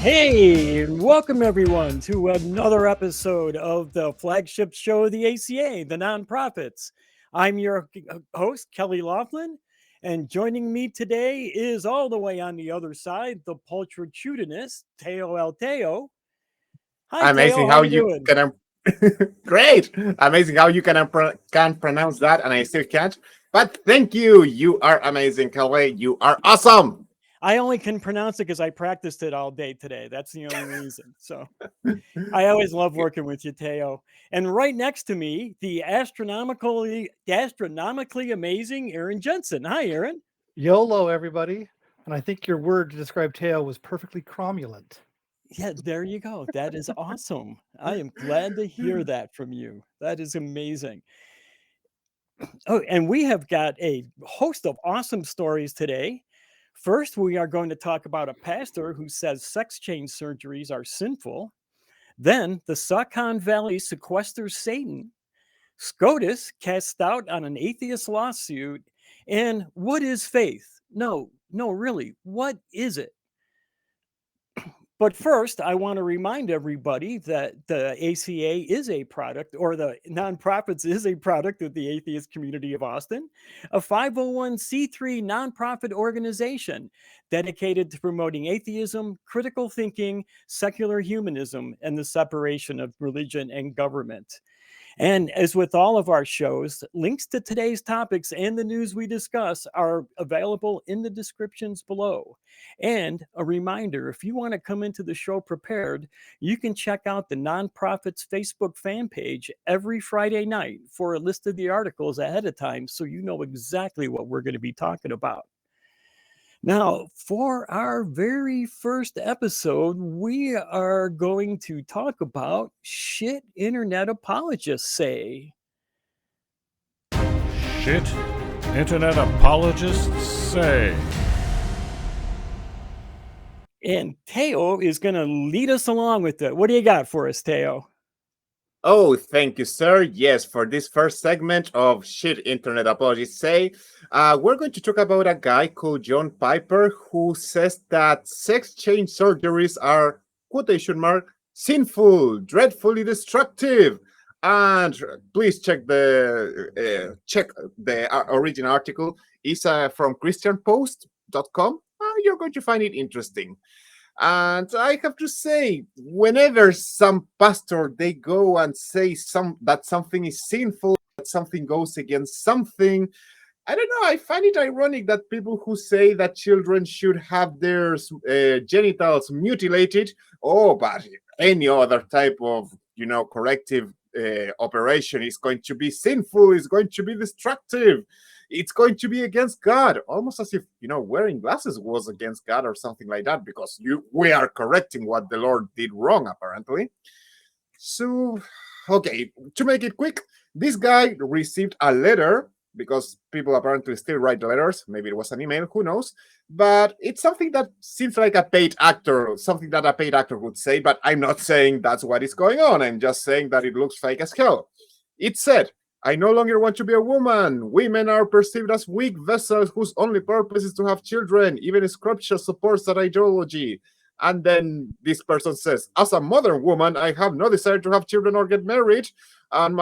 Hey, welcome everyone to another episode of the flagship show of the ACA, the Nonprofits. I'm your host, Kelley Laughlin, and joining me today is all the way on the other side, the pulchritudinous Teo El Teo. Hi, Teo, Amazing how how you you doing? can great. Amazing how you can pronounce that and I still can't. But thank you. You are amazing, Kelly. You are awesome. I only can pronounce it because I practiced it all day today. That's the only reason. So I always love working with you, Teo. And right next to me, the astronomically amazing Aaron Jensen. Hi, Aaron. YOLO, everybody. And I think your word to describe Teo was perfectly cromulent. Yeah, there you go. That is awesome. I am glad to hear that from you. That is amazing. Oh, and we have got a host of awesome stories today. First, we are going to talk about a pastor who says sex change surgeries are sinful. Then, the Saucon Valley sequesters Satan. SCOTUS cast out on an atheist lawsuit. And what is faith? No, really, what is it? But first, I want to remind everybody that the ACA is a product, or the nonprofits is a product of the Atheist Community of Austin, a 501c3 nonprofit organization dedicated to promoting atheism, critical thinking, secular humanism, and the separation of religion and government. And as with all of our shows, links to today's topics and the news we discuss are available in the descriptions below. And a reminder, if you want to come into the show prepared, you can check out the Nonprofits Facebook fan page every Friday night for a list of the articles ahead of time so you know exactly what we're going to be talking about. Now, for our very first episode, we are going to talk about shit Internet Apologists Say. Shit Internet Apologists Say. And Teo is going to lead us along with it. What do you got for us, Teo? Oh, thank you, sir. Yes, for this first segment of Shit Internet Apologists Say, we're going to talk about a guy called John Piper who says that sex change surgeries are, quotation mark, sinful, dreadfully destructive. And please check the original article. It's from christianpost.com. You're going to find it interesting. And I have to say, whenever some pastor they go and say that something is sinful, that something goes against something, I don't know. I find it ironic that people who say that children should have their genitals mutilated, but any other type of corrective operation is going to be sinful, is going to be destructive, it's going to be against God, almost as if wearing glasses was against God or something like that, because we are correcting what the Lord did wrong, apparently. So, okay, to make it quick, this guy received a letter, because people apparently still write letters. Maybe it was an email, who knows? But it's something that seems like a paid actor, something that a paid actor would say, but I'm not saying that's what is going on. I'm just saying that it looks fake as hell. It said, I no longer want to be a woman. Women are perceived as weak vessels whose only purpose is to have children. Even Scripture supports that ideology. And then this person says, as a modern woman, I have no desire to have children or get married, but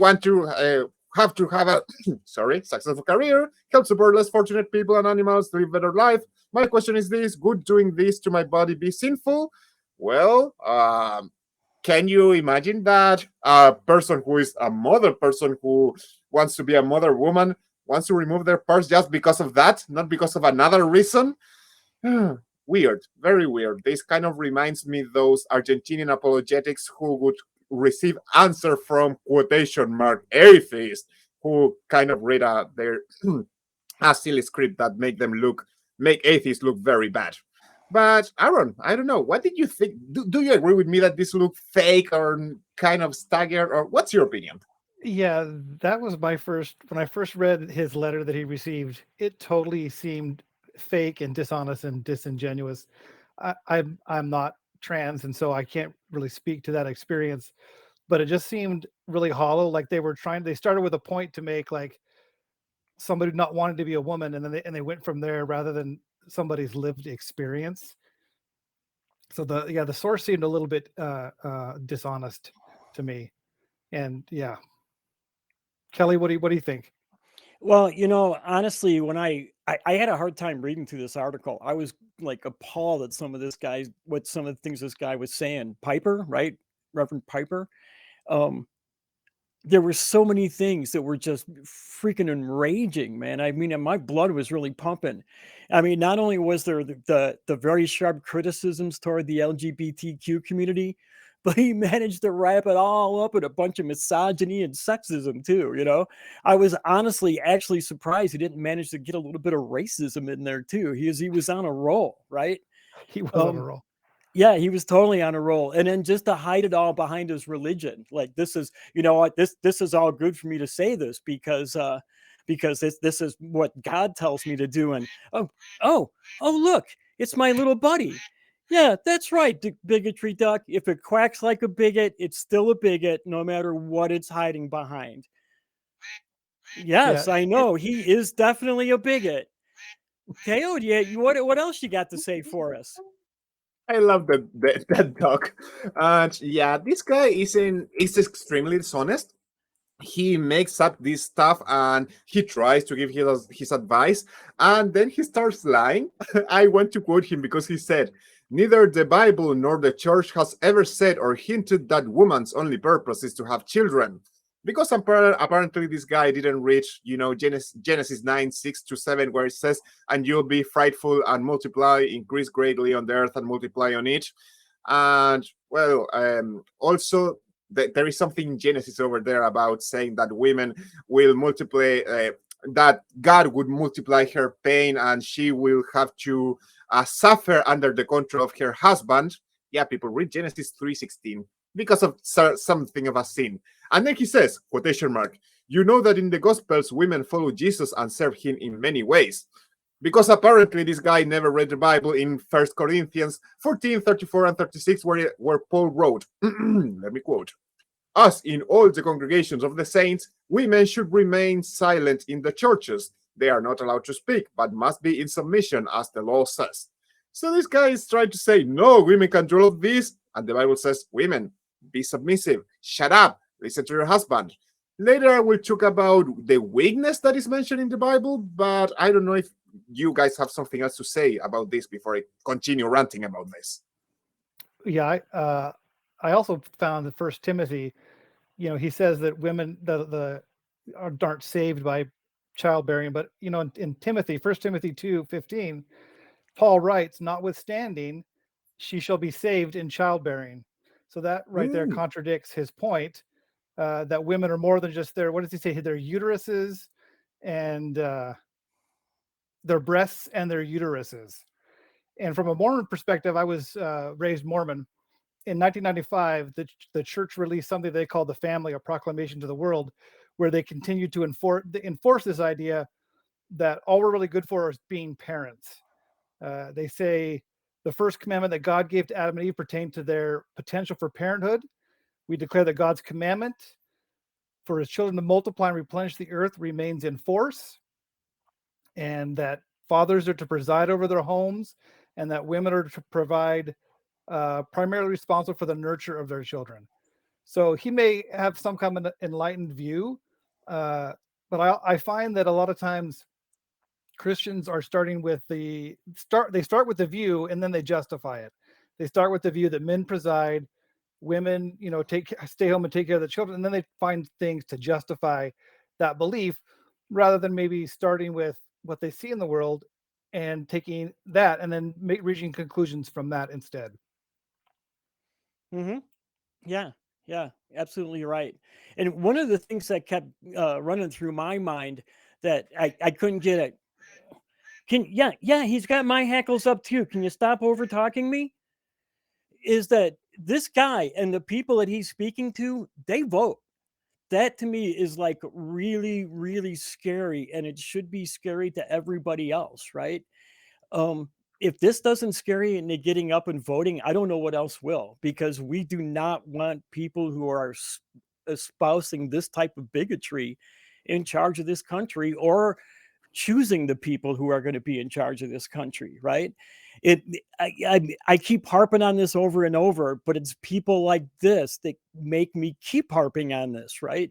want to have a successful career, help support less fortunate people and animals to live better life. My question is this: would doing this to my body be sinful? Well, can you imagine that a person who is a mother person who wants to be a mother woman wants to remove their parts just because of that, not because of another reason? Weird, very weird. This kind of reminds me those Argentinian apologetics who would receive answer from quotation mark atheists who kind of read their a silly script that make atheists look very bad. But Aaron, I don't know. What did you think? Do you agree with me that this looked fake or kind of staggered, or what's your opinion? Yeah, that was when I first read his letter that he received, it totally seemed fake and dishonest and disingenuous. I'm not trans, and so I can't really speak to that experience, but it just seemed really hollow. Like they started with a point to make, like somebody not wanting to be a woman, and then they went from there rather than somebody's lived experience. So the source seemed a little bit dishonest to me. And yeah, Kelley, what do you think? Well, honestly, when I had a hard time reading through this article. I was like appalled at some of some of the things this guy was saying. Piper, right? Reverend Piper. Um, there were so many things that were just freaking enraging, man. I mean, and my blood was really pumping. I mean, not only was there the very sharp criticisms toward the LGBTQ community, but he managed to wrap it all up in a bunch of misogyny and sexism too. I was honestly actually surprised he didn't manage to get a little bit of racism in there too. He was on a roll, right? He was on a Um, roll. yeah, he was totally on a roll. And then just to hide it all behind his religion. Like this is, what, this is all good for me to say this because this is what God tells me to do. And oh, look, it's my little buddy. Yeah, that's right, bigotry duck. If it quacks like a bigot, it's still a bigot, no matter what it's hiding behind. Yes, Yeah, I know. He is definitely a bigot. Teo, what else you got to say for us? I love that dog. And yeah, this guy is extremely dishonest. He makes up this stuff and he tries to give his advice, and then he starts lying. I want to quote him because he said, "Neither the Bible nor the church has ever said or hinted that woman's only purpose is to have children." Because apparently this guy didn't reach, Genesis 9:6-7, where it says, "And you'll be fruitful and multiply, increase greatly on the earth and multiply on it." And well, also there is something in Genesis over there about saying that women will multiply, that God would multiply her pain and she will have to suffer under the control of her husband. Yeah, people, read Genesis 3:16 because of something of a sin. And then he says, quotation mark, "You know that in the Gospels, women follow Jesus and serve him in many ways." Because apparently this guy never read the Bible in 1 Corinthians 14:34 and 36, where Paul wrote, let me quote, "As in all the congregations of the saints, women should remain silent in the churches. They are not allowed to speak, but must be in submission, as the law says." So this guy is trying to say, no, women can do all of this. And the Bible says, women, be submissive, shut up, listen to your husband. Later, I will talk about the weakness that is mentioned in the Bible, but I don't know if you guys have something else to say about this before I continue ranting about this. Yeah, I also found that First Timothy, he says that women aren't saved by childbearing, but in Timothy, First Timothy 2:15, Paul writes, "Notwithstanding, she shall be saved in childbearing." So that right there contradicts his point that women are more than just what does he say? Their uteruses and their breasts and their uteruses. And from a Mormon perspective, I was raised Mormon. In 1995, the church released something they called the Family, a proclamation to the world, where they continued to enforce this idea that all we're really good for is being parents. They say the first commandment that God gave to Adam and Eve pertained to their potential for parenthood. We declare that God's commandment for his children to multiply and replenish the earth remains in force, and that fathers are to preside over their homes, and that women are to provide primarily responsible for the nurture of their children. So he may have some kind of enlightened view, but I find that a lot of times Christians are starting with they start with the view and then they justify it. They start with the view that men preside, women, stay home and take care of the children, and then they find things to justify that belief rather than maybe starting with what they see in the world and taking that and then reaching conclusions from that instead. Mm-hmm. Yeah, absolutely right. And one of the things that kept running through my mind that I couldn't get it. He's got my hackles up too. Can you stop over talking me? Is that this guy and the people that he's speaking to, they vote. That to me is like really, really scary, and it should be scary to everybody else, right? If this doesn't scare you into getting up and voting, I don't know what else will, because we do not want people who are espousing this type of bigotry in charge of this country or choosing the people who are going to be in charge of this country, right? I keep harping on this over and over, but it's people like this that make me keep harping on this, right?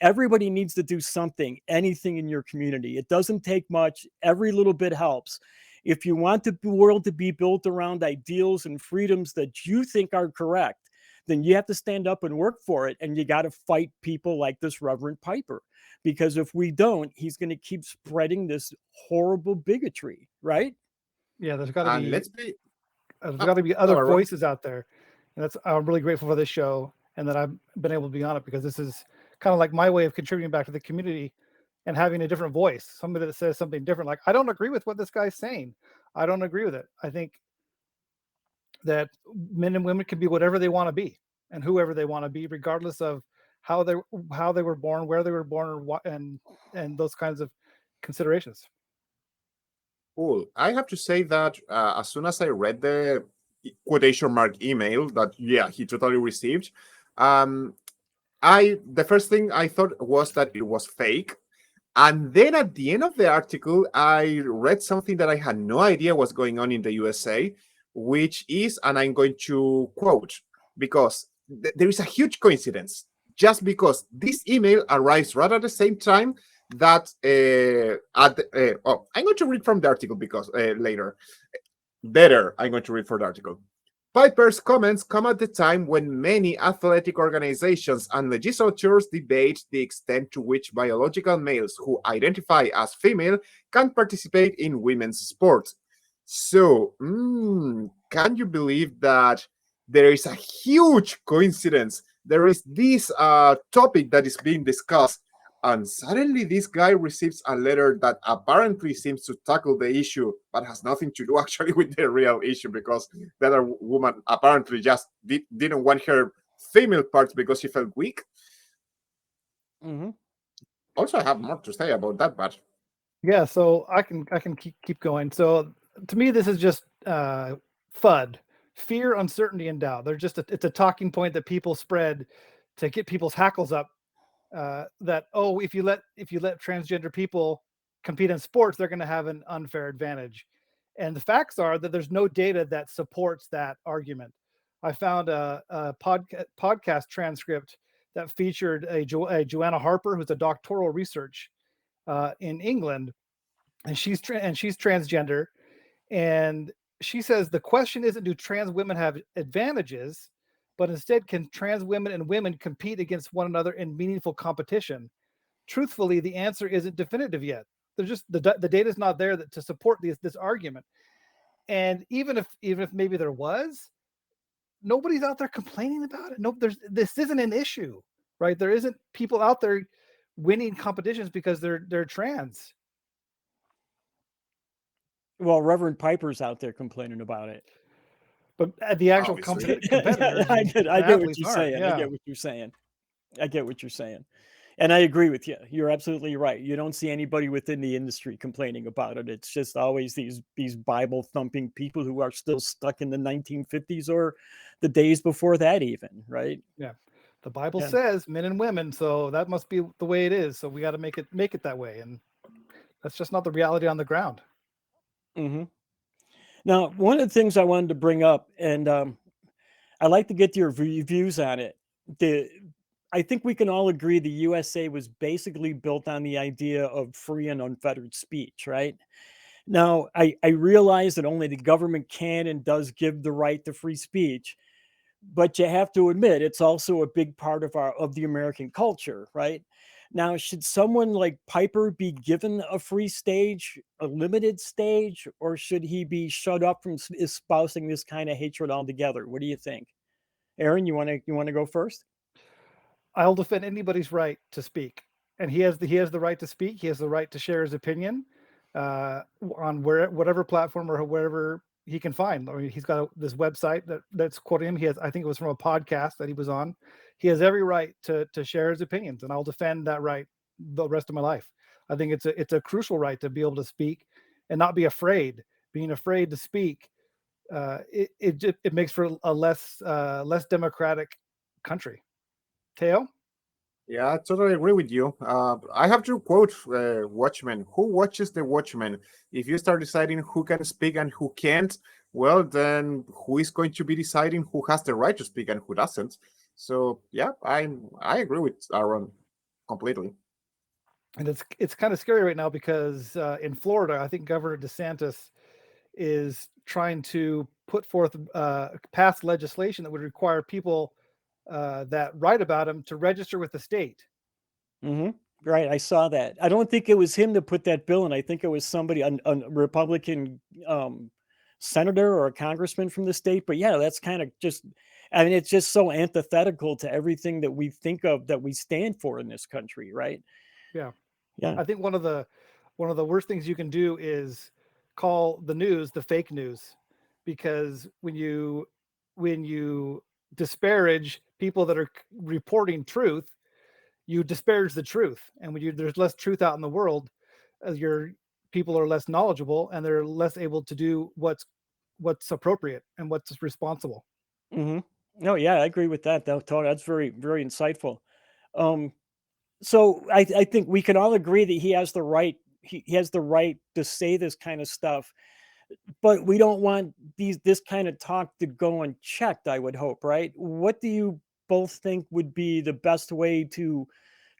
Everybody needs to do something, anything in your community. It doesn't take much. Every little bit helps. If you want the world to be built around ideals and freedoms that you think are correct, then you have to stand up and work for it. And you got to fight people like this Reverend Piper, because if we don't, he's going to keep spreading this horrible bigotry, right? Yeah, there's got to And be let's be other no, voices out there, and I'm really grateful for this show and that I've been able to be on it, because this is kind of like my way of contributing back to the community and having a different voice, somebody that says something different. Like, I don't agree with what this guy's saying. I don't agree with it. I think that men and women can be whatever they want to be and whoever they want to be, regardless of how they were born, where they were born, or what, and those kinds of considerations. cool. I have to say that as soon as I read the quotation mark email that he totally received, the first thing I thought was that it was fake. And then at the end of the article, I read something that I had no idea was going on in the USA, which is, and I'm going to quote, because there is a huge coincidence. Just because this email arrives right at the same time that I'm going to read from the article because later. Better, I'm going to read from the article. Piper's comments come at the time when many athletic organizations and legislatures debate the extent to which biological males who identify as female can participate in women's sports. So, can you believe that there is a huge coincidence? There is this topic that is being discussed, and suddenly this guy receives a letter that apparently seems to tackle the issue, but has nothing to do actually with the real issue, because the other woman apparently just didn't want her female parts because she felt weak. Mm-hmm. Also, I have more to say about that, but yeah, so I can keep going. So to me, this is just FUD, fear, uncertainty, and doubt. They're just it's a talking point that people spread to get people's hackles up. That if you let transgender people compete in sports, they're going to have an unfair advantage. And the facts are that there's no data that supports that argument. I found a podcast transcript that featured a Joanna Harper, who's a doctoral research in England, and she's transgender, and she says the question isn't do trans women have advantages, but instead can trans women and women compete against one another in meaningful competition. Truthfully, the answer isn't definitive yet. There's just the data is not there to support this argument. And even if maybe there was, nobody's out there complaining about it. No, this isn't an issue, right? There isn't people out there winning competitions because they're trans. Well, Reverend Piper's out there complaining about it. But the actual Obviously. competitors, I get what you're saying. Yeah. I get what you're saying. And I agree with you. You're absolutely right. You don't see anybody within the industry complaining about it. It's just always these Bible thumping people who are still stuck in the 1950s or the days before that even, right? Yeah. The Bible says men and women, so that must be the way it is. So we got to make it that way. And that's just not the reality on the ground. Mm-hmm. Now, one of the things I wanted to bring up, and I'd like to get your views on it. I think we can all agree the USA was basically built on the idea of free and unfettered speech, right? Now, I realize that only the government can and does give the right to free speech, but you have to admit it's also a big part of the American culture, right? Now, should someone like Piper be given a free stage, a limited stage, or should he be shut up from espousing this kind of hatred altogether? What do you think? Aaron, you want to go first? I'll defend anybody's right to speak, and he has the right to speak. He has the right to share his opinion on whatever platform or wherever he can find. I mean, he's got this website that's quoting him. I think it was from a podcast that he was on. He has every right to share his opinions, and I'll defend that right the rest of my life. I think it's a crucial right to be able to speak and not be afraid. Being afraid to speak, it makes for a less democratic country. Mateo? Yeah, I totally agree with you. I have to quote Watchmen. Who watches the Watchmen? If you start deciding who can speak and who can't, well, then who is going to be deciding who has the right to speak and who doesn't? So yeah, I agree with Aaron completely. And it's kind of scary right now because in Florida, I think Governor DeSantis is trying to put forth pass legislation that would require people that write about him to register with the state. Hmm. Right, I saw that. I don't think it was him that put that bill in. I think it was somebody, a Republican senator or a congressman from the state. But yeah, that's kind of just, I mean, it's just so antithetical to everything that we think of that we stand for in this country, right? Yeah, Yeah. I think one of the worst things you can do is call the news the fake news, because when you disparage people that are reporting truth, you disparage the truth. And when there's less truth out in the world, your people are less knowledgeable and they're less able to do what's appropriate and what's responsible. Hmm. No, yeah, I agree with that. That's very, very insightful. Um, so I think we can all agree that he has the right. He has the right to say this kind of stuff, but we don't want this kind of talk to go unchecked. I would hope, right? What do you both think would be the best way to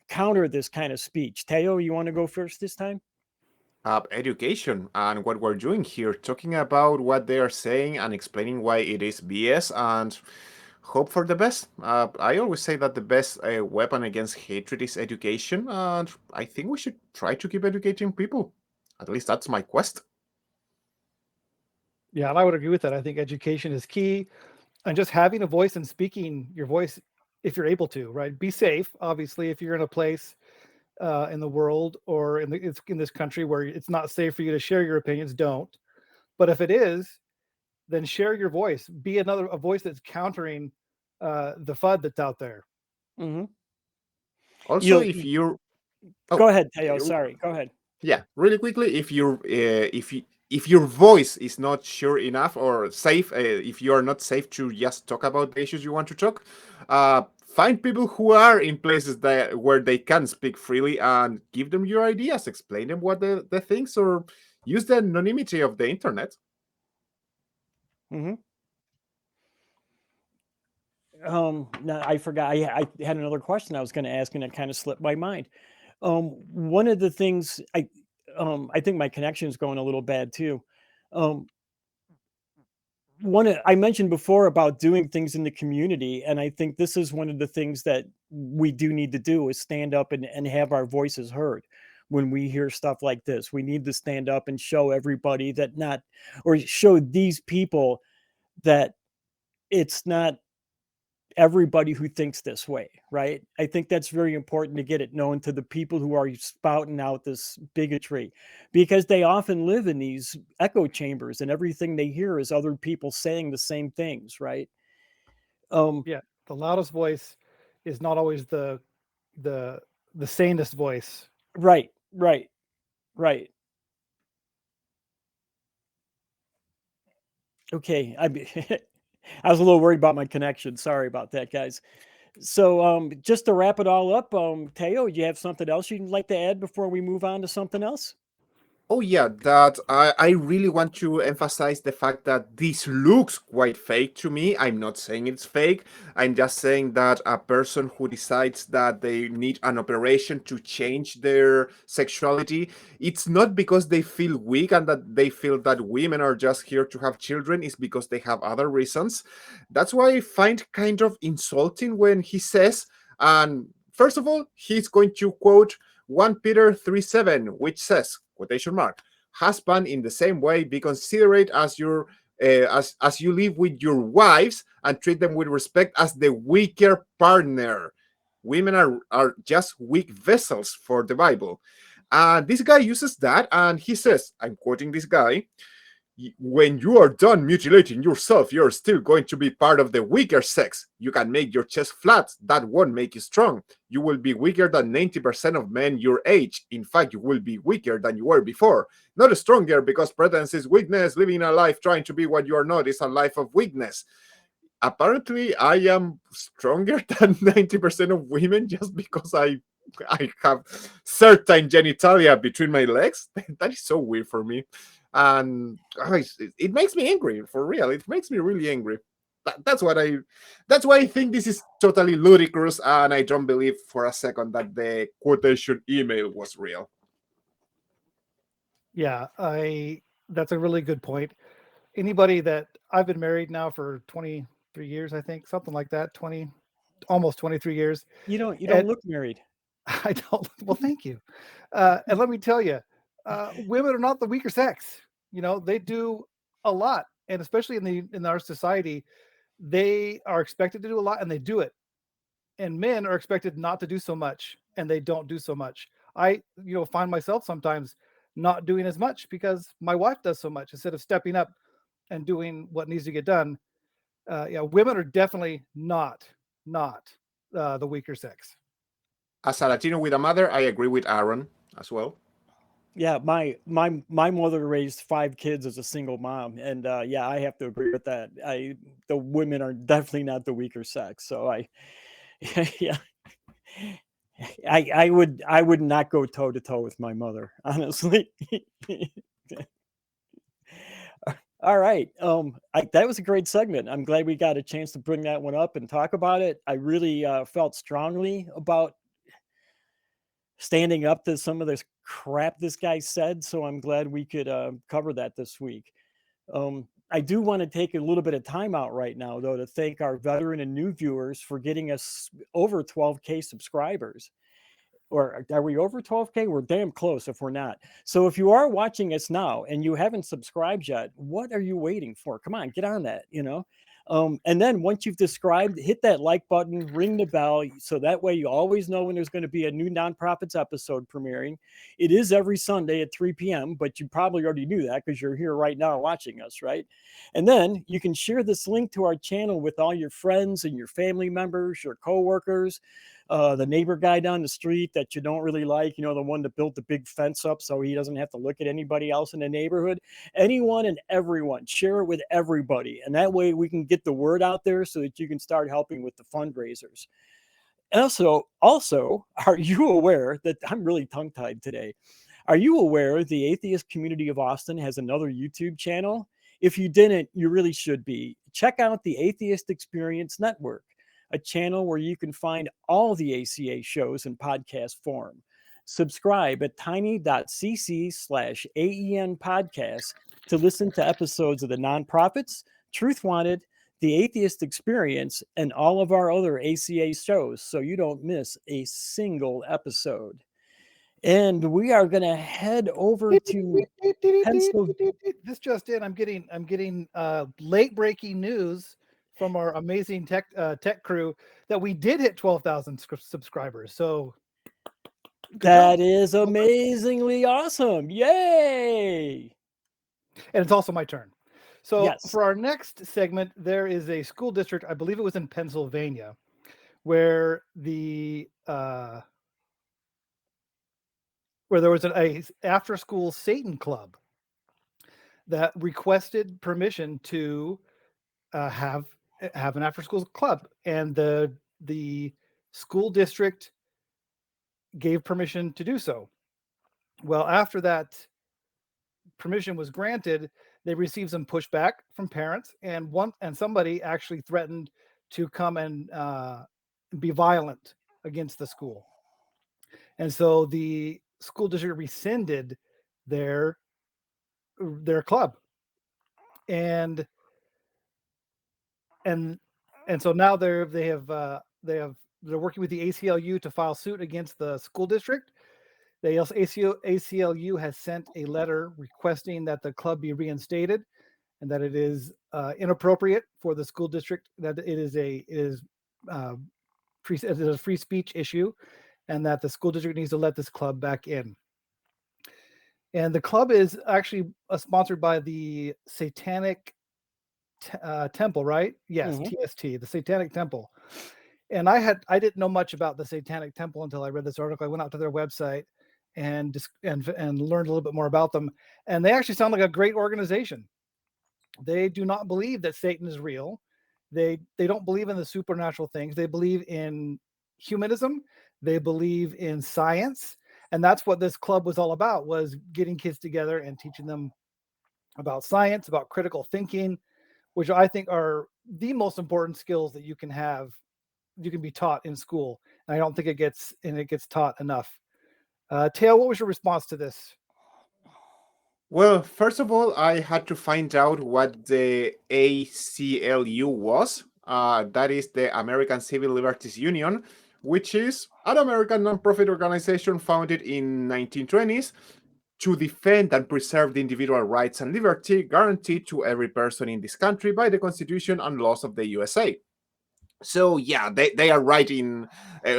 counter this kind of speech? Teo, you want to go first this time? Education and what we're doing here, talking about what they are saying and explaining why it is BS and hope for the best. I always say that the best weapon against hatred is education, and I think we should try to keep educating people. At least that's my quest. Yeah, and I would agree with that. I think education is key, and just having a voice and speaking your voice if you're able to, right? Be safe, obviously, if you're in a place in the world or in this country where it's not safe for you to share your opinions, don't. But if it is, then share your voice. Be a voice that's countering the FUD that's out there. Mm-hmm. Also, You if you're oh, go ahead, Teo. Sorry, go ahead. yeah, really quickly, if your voice is not sure enough or safe, if you are not safe to just talk about the issues you want to talk, find people who are in places that where they can speak freely and give them your ideas, explain them what the things, or use the anonymity of the internet. Mm-hmm. No, I forgot. I had another question I was going to ask, and it kind of slipped my mind. One of the things I think my connection is going a little bad too. Um, I mentioned before about doing things in the community, and I think this is one of the things that we do need to do is stand up and have our voices heard. When we hear stuff like this, we need to stand up and show everybody that not, or show these people that it's not everybody who thinks this way, right? I think that's very important to get it known to the people who are spouting out this bigotry, because they often live in these echo chambers and everything they hear is other people saying the same things, right? Yeah, the loudest voice is not always the the sanest voice. Right, right, right. Okay, I was a little worried about my connection. Sorry about that, guys. So, just to wrap it all up, Teo, do you have something else you'd like to add before we move on to something else? Oh yeah, that I really want to emphasize the fact that this looks quite fake to me. I'm not saying it's fake. I'm just saying that a person who decides that they need an operation to change their sexuality, it's not because they feel weak and that they feel that women are just here to have children. It's because they have other reasons. That's why I find kind of insulting when he says, and first of all, he's going to quote 1 Peter 3:7, which says, quotation mark, husband in the same way be considerate as your as you live with your wives and treat them with respect as the weaker partner. Women are just weak vessels for the Bible. And this guy uses that and he says, I'm quoting this guy, when you are done mutilating yourself, you're still going to be part of the weaker sex. You can make your chest flat. That won't make you strong. You will be weaker than 90% of men your age. In fact, you will be weaker than you were before. Not stronger, because pretense is weakness. Living a life trying to be what you are not is a life of weakness. apparently I am stronger than 90% of women just because I have certain genitalia between my legs. That is so weird for me. And it makes me angry, for real. It makes me really angry. That's why I think this is totally ludicrous, and I don't believe for a second that the quotation email was real. Yeah, that's a really good point. Anybody that I've been married now for 23 years, I think, something like that, almost 23 years. You don't And look married. I don't. Well, thank you. And let me tell you, women are not the weaker sex. They do a lot, and especially in our society, they are expected to do a lot, and they do it. And men are expected not to do so much, and they don't do so much. I, find myself sometimes not doing as much because my wife does so much instead of stepping up and doing what needs to get done. Yeah, women are definitely not the weaker sex. As a Latino with a mother, I agree with Aaron as well. Yeah, my mother raised 5 kids as a single mom, and yeah, I have to agree with that. The women are definitely not the weaker sex. So yeah, I would not go toe to toe with my mother, honestly. All right. That was a great segment. I'm glad we got a chance to bring that one up and talk about it. I really felt strongly about standing up to some of this crap this guy said, so I'm glad we could cover that this week. I do want to take a little bit of time out right now, though, to thank our veteran and new viewers for getting us over 12K subscribers. Or are we over 12K? We're damn close if we're not. So if you are watching us now and you haven't subscribed yet, what are you waiting for? Come on, get on that, and then once you've subscribed, hit that like button, ring the bell, so that way you always know when there's going to be a new Nonprofits episode premiering. It is every Sunday at 3 p.m., but you probably already knew that because you're here right now watching us, right? And then you can share this link to our channel with all your friends and your family members, your coworkers, the neighbor guy down the street that you don't really like, the one that built the big fence up so he doesn't have to look at anybody else in the neighborhood. Anyone and everyone, share it with everybody. And that way we can get the word out there so that you can start helping with the fundraisers. Also, are you aware that I'm really tongue-tied today? Are you aware the Atheist Community of Austin has another YouTube channel? If you didn't, you really should be. Check out the Atheist Experience Network, a channel where you can find all the ACA shows in podcast form. Subscribe at tiny.cc/AEN podcast to listen to episodes of the Nonprofits, Truth Wanted, the Atheist Experience, and all of our other ACA shows so you don't miss a single episode. And we are going to head over to Pennsylvania. This just in, I'm getting late breaking news from our amazing tech crew that we did hit 12,000 subscribers. So that is amazingly awesome. Yay! And it's also my turn. So yes. For our next segment, there is a school district, I believe it was in Pennsylvania, where where there was a after-school Satan club that requested permission to have an after-school club, and the school district gave permission to do so. Well, after that permission was granted, they received some pushback from parents, and somebody actually threatened to come and be violent against the school. And so the school district rescinded their club, and so now they're working with the ACLU to file suit against the school district. The ACLU has sent a letter requesting that the club be reinstated, and that it is inappropriate for the school district, that it is a free speech issue, and that the school district needs to let this club back in. And the club is actually sponsored by the Satanic Temple, right? Yes, Mm-hmm. TST, the Satanic Temple. And I didn't know much about the Satanic Temple until I read this article. I went out to their website and learned a little bit more about them. And they actually sound like a great organization. They do not believe that Satan is real, They don't believe in the supernatural things. They believe in humanism. They believe in science. And that's what this club was all about, was getting kids together and teaching them about science, about critical thinking, which I think are the most important skills that you can have, you can be taught in school. And I don't think it gets taught enough. Teo, what was your response to this? Well, first of all, I had to find out what the ACLU was. That is the American Civil Liberties Union, which is an American nonprofit organization founded in 1920s to defend and preserve the individual rights and liberty guaranteed to every person in this country by the Constitution and laws of the USA. So yeah, they are right in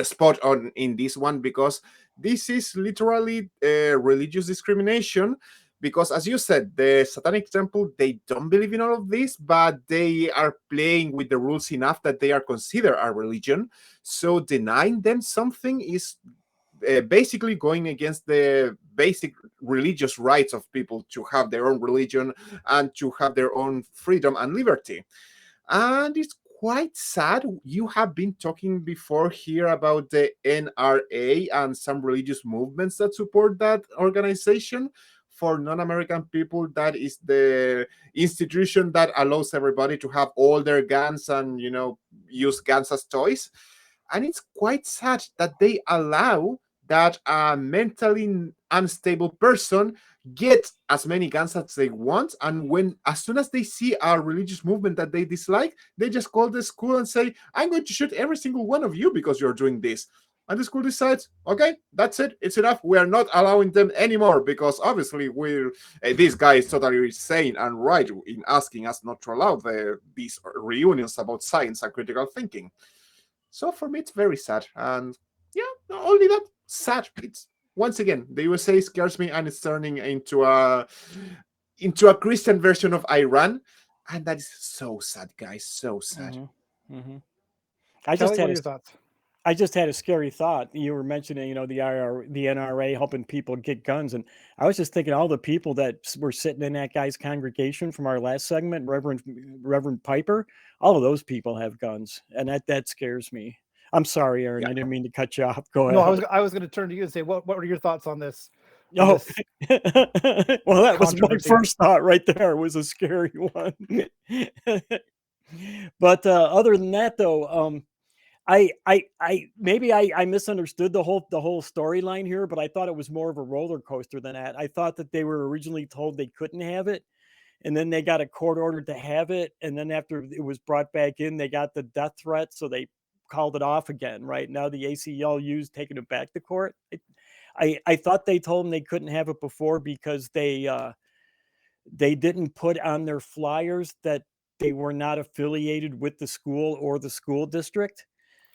spot on in this one, because this is literally religious discrimination. Because as you said, the Satanic Temple, they don't believe in all of this, but they are playing with the rules enough that they are considered a religion. So denying them something is basically going against the basic religious rights of people to have their own religion and to have their own freedom and liberty. And it's quite sad. You have been talking before here about the NRA and some religious movements that support that organization. For non-American people, that is the institution that allows everybody to have all their guns and, use guns as toys. And it's quite sad that they allow that a mentally unstable person get as many guns as they want, and as soon as they see a religious movement that they dislike, they just call the school and say, I'm going to shoot every single one of you because you're doing this. And the school decides, okay, that's it, it's enough, we are not allowing them anymore, because obviously this guy is totally sane and right in asking us not to allow these reunions about science and critical thinking. So for me, it's very sad. And yeah, not only that, sad. It's once again, the USA scares me, and it's turning into a Christian version of Iran, and that is so sad, guys. So sad. Mm-hmm. Mm-hmm. Kelley, what are your thoughts? I just had a scary thought. You were mentioning, the NRA helping people get guns, and I was just thinking all the people that were sitting in that guy's congregation from our last segment, Reverend Piper, all of those people have guns, and that scares me. I'm sorry, Aaron. Yeah. I didn't mean to cut you off. Go ahead. No, I was going to turn to you and say, what are your thoughts on this? Oh, well, that was my controversy. first thought right there. It was a scary one. But other than that, though, I maybe I misunderstood the whole storyline here, but I thought it was more of a roller coaster than that. I thought that they were originally told they couldn't have it, and then they got a court order to have it, and then after it was brought back in, they got the death threat, so they called it off again. Right now, the ACLU's taking it back to court. I thought they told them they couldn't have it before because they didn't put on their flyers that they were not affiliated with the school or the school district.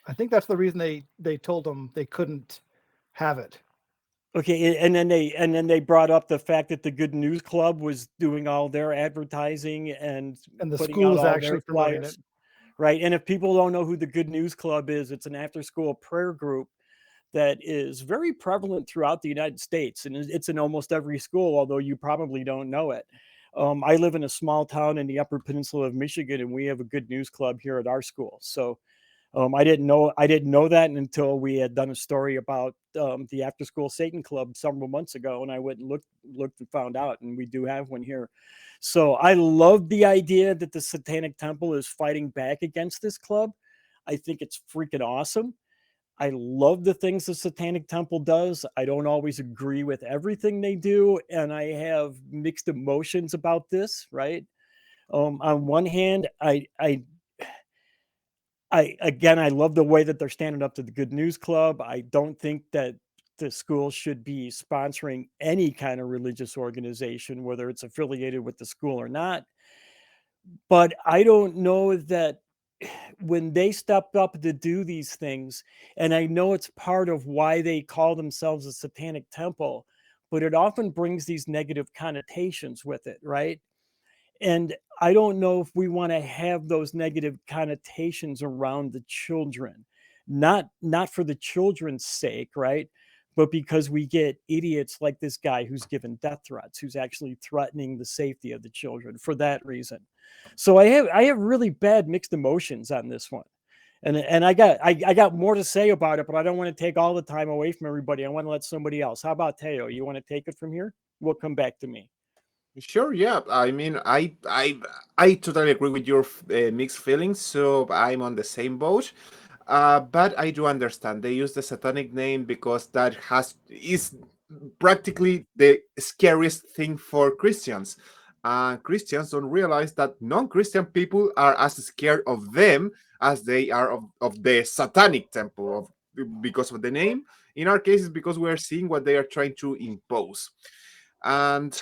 I think that's the reason they told them they couldn't have it. Okay, and then they brought up the fact that the Good News Club was doing all their advertising and the putting school out is all actually their promoting flyers. it. Right, and if people don't know who the Good News Club is, it's an after-school prayer group that is very prevalent throughout the United States, and it's in almost every school, although you probably don't know it. I live in a small town in the Upper Peninsula of Michigan, and we have a Good News Club here at our school. So I didn't know that until we had done a story about the After School Satan Club several months ago, and I went and looked and found out, and we do have one here. So I love the idea that the Satanic Temple is fighting back against this club. I think it's freaking awesome. I love the things the Satanic Temple does. I don't always agree with everything they do, and I have mixed emotions about this. Right? On one hand, I love the way that they're standing up to the Good News Club. I don't think that the school should be sponsoring any kind of religious organization, whether it's affiliated with the school or not. But I don't know that when they stepped up to do these things, and I know it's part of why they call themselves a Satanic Temple, but it often brings these negative connotations with it, right? And I don't know if we want to have those negative connotations around the children, not for the children's sake, right? but because we get idiots like this guy who's given death threats, who's actually threatening the safety of the children for that reason. So I have really bad mixed emotions on this one. And I got more to say about it, but I don't want to take all the time away from everybody. I want to let somebody else. How about Teo? You want to take it from here? We'll come back to me. Sure, yeah. I mean, I totally agree with your mixed feelings, so I'm on the same boat. But I do understand they use the satanic name because that is practically the scariest thing for Christians. Christians don't realize that non-Christian people are as scared of them as they are of the satanic temple because of the name. In our case, it's because we are seeing what they are trying to impose. And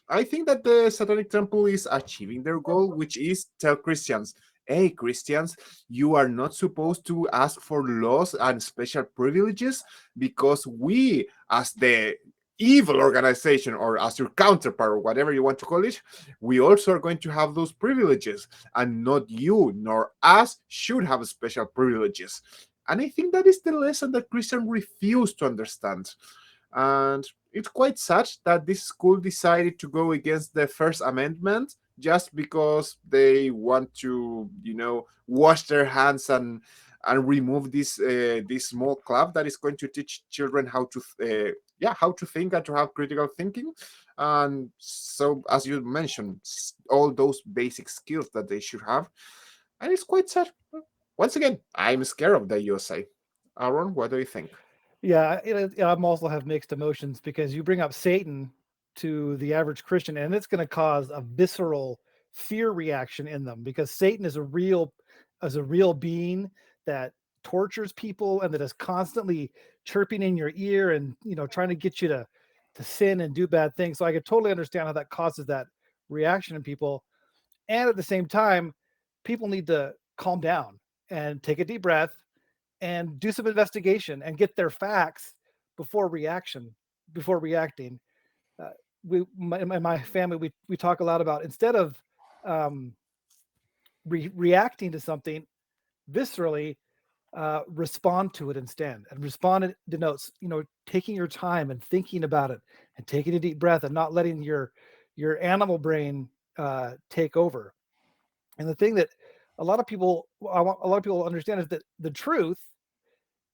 I think that the Satanic Temple is achieving their goal, which is tell Christians, hey, Christians, you are not supposed to ask for laws and special privileges because we, as the evil organization or as your counterpart or whatever you want to call it, we also are going to have those privileges, and not you nor us should have special privileges. And I think that is the lesson that Christians refuse to understand. And it's quite sad that this school decided to go against the First Amendment just because they want to, wash their hands and remove this small club that is going to teach children how to how to think and to have critical thinking. And so, as you mentioned, all those basic skills that they should have, and it's quite sad. Once again, I'm scared of the USA. Aaron, what do you think? Yeah, I'm also have mixed emotions because you bring up Satan to the average Christian, and it's going to cause a visceral fear reaction in them because Satan is a real being that tortures people and that is constantly chirping in your ear and trying to get you to sin and do bad things. So I could totally understand how that causes that reaction in people. And at the same time, people need to calm down and take a deep breath and do some investigation and get their facts before reacting. Uh, in my family, we talk a lot about instead of um, reacting to something viscerally, respond to it instead. And respond denotes taking your time and thinking about it and taking a deep breath and not letting your animal brain take over. And the thing that I want a lot of people to understand is that the truth,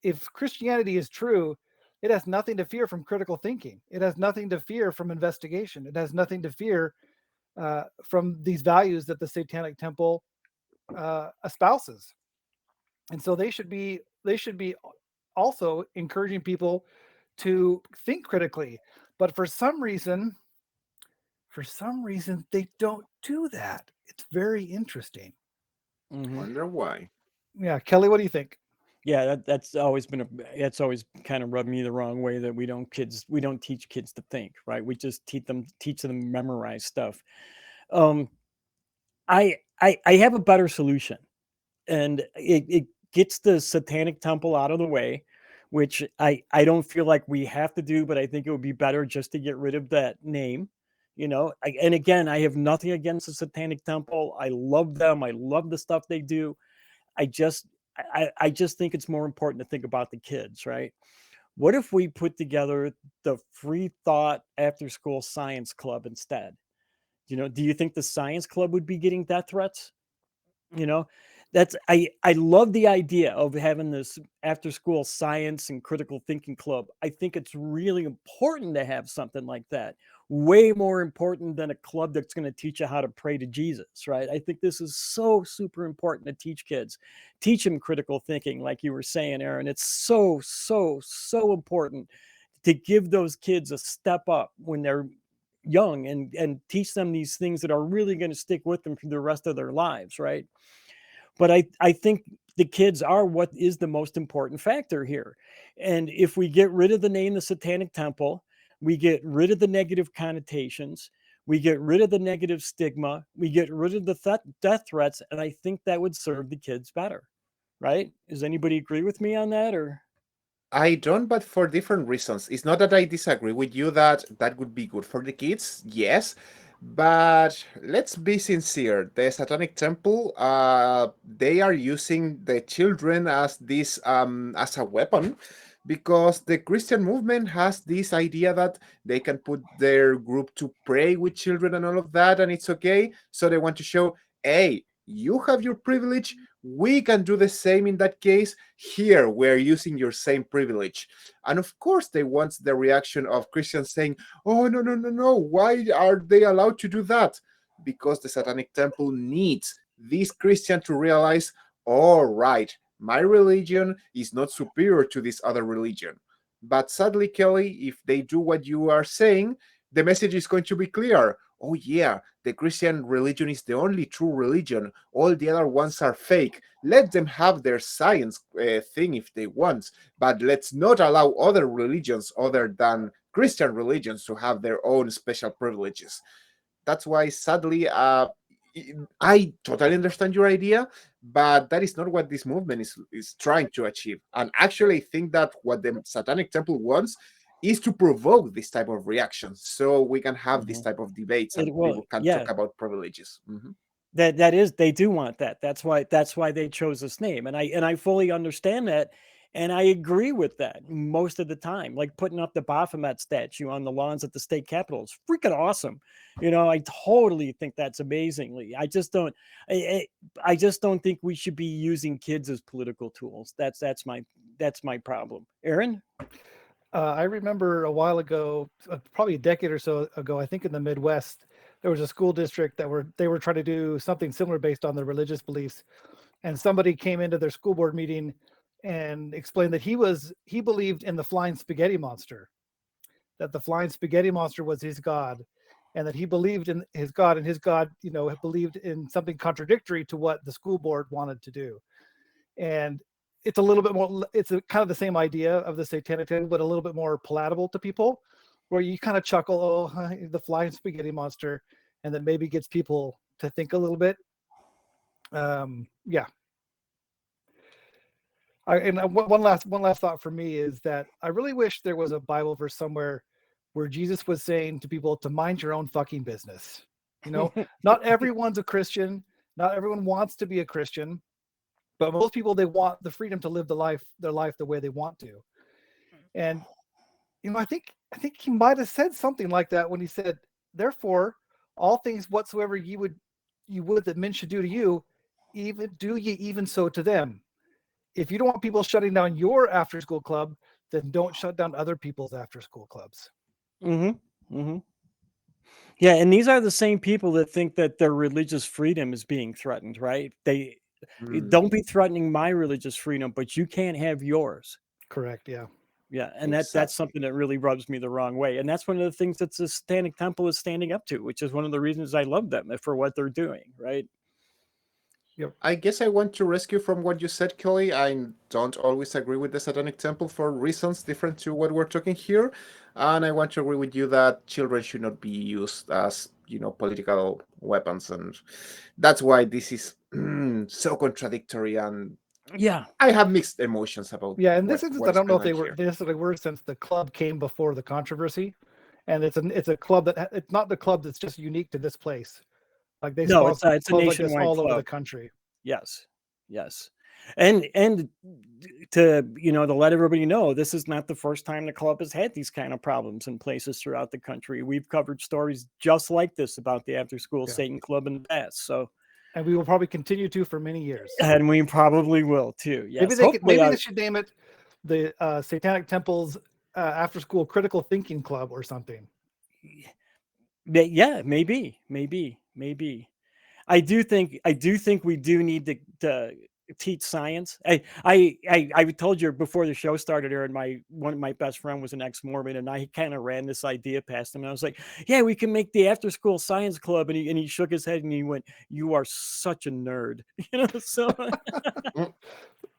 if Christianity is true, it has nothing to fear from critical thinking. It has nothing to fear from investigation. It has nothing to fear from these values that the Satanic Temple espouses. And so they should be also encouraging people to think critically. But for some reason they don't do that. It's very interesting. Wonder why. Yeah, Kelley, what do you think? Yeah, that's always kind of rubbed me the wrong way that we don't teach kids to think, right? We just teach them to memorize stuff. I have a better solution, and it gets the Satanic Temple out of the way, which I don't feel like we have to do, but I think it would be better just to get rid of that name. And again, I have nothing against the Satanic Temple. I love them. I love the stuff they do. I just I just think it's more important to think about the kids, right? What if we put together the free thought after school science club instead? Do you think the science club would be getting death threats? you know that's I love the idea of having this after school science and critical thinking club. I think it's really important to have something like that, way more important than a club that's going to teach you how to pray to Jesus, right? I think this is so super important to teach them critical thinking, like you were saying, Aaron. It's so important to give those kids a step up when they're young, and teach them these things that are really going to stick with them for the rest of their lives, right? But I think the kids are what is the most important factor here. And if we get rid of the name the Satanic Temple, we get rid of the negative connotations, we get rid of the negative stigma, we get rid of the death threats, and I think that would serve the kids better, right? Does anybody agree with me on that? Or I don't, but for different reasons. It's not that I disagree with you that that would be good for the kids, yes, but let's be sincere. The Satanic Temple, they are using the children as this as a weapon because the Christian movement has this idea that they can put their group to pray with children and all of that, and it's okay. So they want to show, hey, you have your privilege. We can do the same in that case. Here, we're using your same privilege. And of course, they want the reaction of Christians saying, oh, no, no, no, no. Why are they allowed to do that? Because the Satanic Temple needs this Christian to realize, all right, my religion is not superior to this other religion. But sadly, Kelley, if they do what you are saying, the message is going to be clear. Oh, yeah, the Christian religion is the only true religion. All the other ones are fake. Let them have their science thing if they want, but let's not allow other religions other than Christian religions to have their own special privileges. That's why, sadly, I totally understand your idea, but that is not what this movement is trying to achieve. And actually, I think that what the Satanic Temple wants is to provoke this type of reactions, so we can have this type of debates and It will, people can yeah. talk about privileges. That is, they do want that. That's why they chose this name, and I fully understand that, and I agree with that most of the time. Like putting up the Baphomet statue on the lawns at the state capitol is freaking awesome. I totally think that's amazingly. I just don't think we should be using kids as political tools. That's my problem. Aaron? I remember a while ago, probably a decade or so ago, I think in the Midwest, there was a school district that they were trying to do something similar based on their religious beliefs, and somebody came into their school board meeting and explained that he believed in the flying spaghetti monster, that the flying spaghetti monster was his god, and that he believed in his god, and his god, believed in something contradictory to what the school board wanted to do. And it's a little bit more, it's kind of the same idea of the satanic temple, but a little bit more palatable to people, where you kind of chuckle, oh, the flying spaghetti monster, and then maybe gets people to think a little bit. Yeah. One last thought for me is that I really wish there was a Bible verse somewhere where Jesus was saying to people to mind your own fucking business. Not everyone's a Christian. Not everyone wants to be a Christian. But most people, they want the freedom to live their life the way they want to. And I think he might have said something like that when he said, "Therefore, all things whatsoever you would that men should do to you, even do ye even so to them. If you don't want people shutting down your after school club, then don't shut down other people's after school clubs." Yeah, and these are the same people that think that their religious freedom is being threatened, right? Don't be threatening my religious freedom, but you can't have yours. Correct. Yeah. Yeah, and that's something that really rubs me the wrong way, and that's one of the things that the Satanic Temple is standing up to, which is one of the reasons I love them for what they're doing, right? Yep. I guess I want to rescue from what you said, Kelley. I don't always agree with the Satanic Temple for reasons different to what we're talking here. And I want to agree with you that children should not be used as, political weapons. And that's why this is so contradictory. And Yeah. I have mixed emotions about Yeah, in this instance, I don't know if they here. necessarily were, since the club came before the controversy, and it's a club that it's not the club that's just unique to this place. Like they sponsor it's a clubs like this nationwide all over the club. country. Yes, and to to let everybody know, this is not the first time the club has had these kind of problems in places throughout the country. We've covered stories just like this about the After School Satan Club in the past. So, and we will probably continue to for many years. And we probably will too. Yes, maybe they should name it the Satanic Temple's After School Critical Thinking Club or something. Yeah, maybe. I do think we do need to teach science. I told you before the show started, Aaron, one of my best friend was an ex-Mormon, and I kind of ran this idea past him, and I was like, yeah, we can make the After School Science Club, and he shook his head and he went, you are such a nerd. So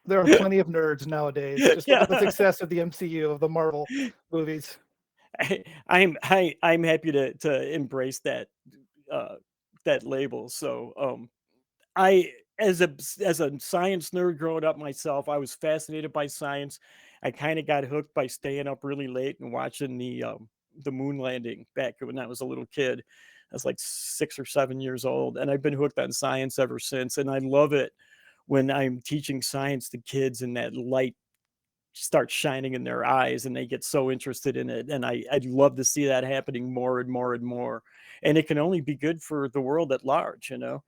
there are plenty of nerds nowadays. Just look at the success of the MCU, of the Marvel movies. I'm happy to embrace that that label. So I, as a science nerd growing up myself, I was fascinated by science. I kind of got hooked by staying up really late and watching the moon landing back when I was a little kid. I was like 6 or 7 years old, and I've been hooked on science ever since. And I love it when I'm teaching science to kids in that light starts shining in their eyes and they get so interested in it. And I'd love to see that happening more and more and more. And it can only be good for the world at large, you know.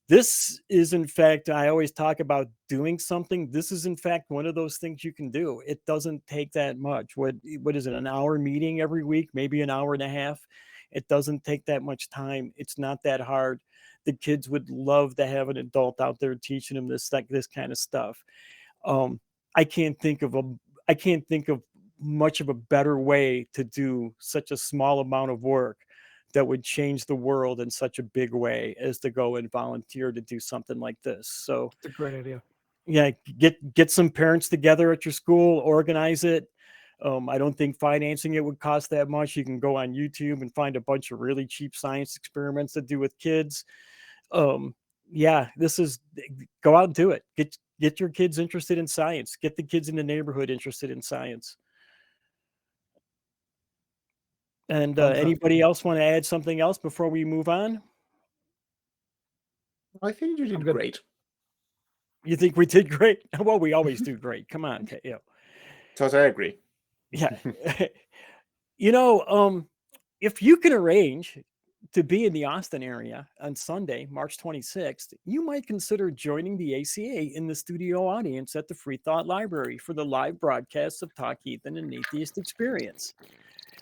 This is, in fact, I always talk about doing something. This is, in fact, one of those things you can do. It doesn't take that much. What is it, an hour meeting every week, maybe an hour and a half? It doesn't take that much time. It's not that hard. The kids would love to have an adult out there teaching them this kind of stuff. I can't think of much of a better way to do such a small amount of work that would change the world in such a big way as to go and volunteer to do something like this. So It's a great idea. yeah, get some parents together at your school, organize it. I don't think financing it would cost that much. You can go on YouTube and find a bunch of really cheap science experiments to do with kids. Yeah, go out and do it. Get your kids interested in science. Get the kids in the neighborhood interested in science. And anybody else want to add something else before we move on? I think you did great. You think we did great? Well, we always do great. Come on, you know. Totally agree. Yeah. You know, if you can arrange to be in the Austin area on Sunday, March 26th, you might consider joining the ACA in the studio audience at the Free Thought Library for the live broadcasts of Talk Heathen and Atheist Experience.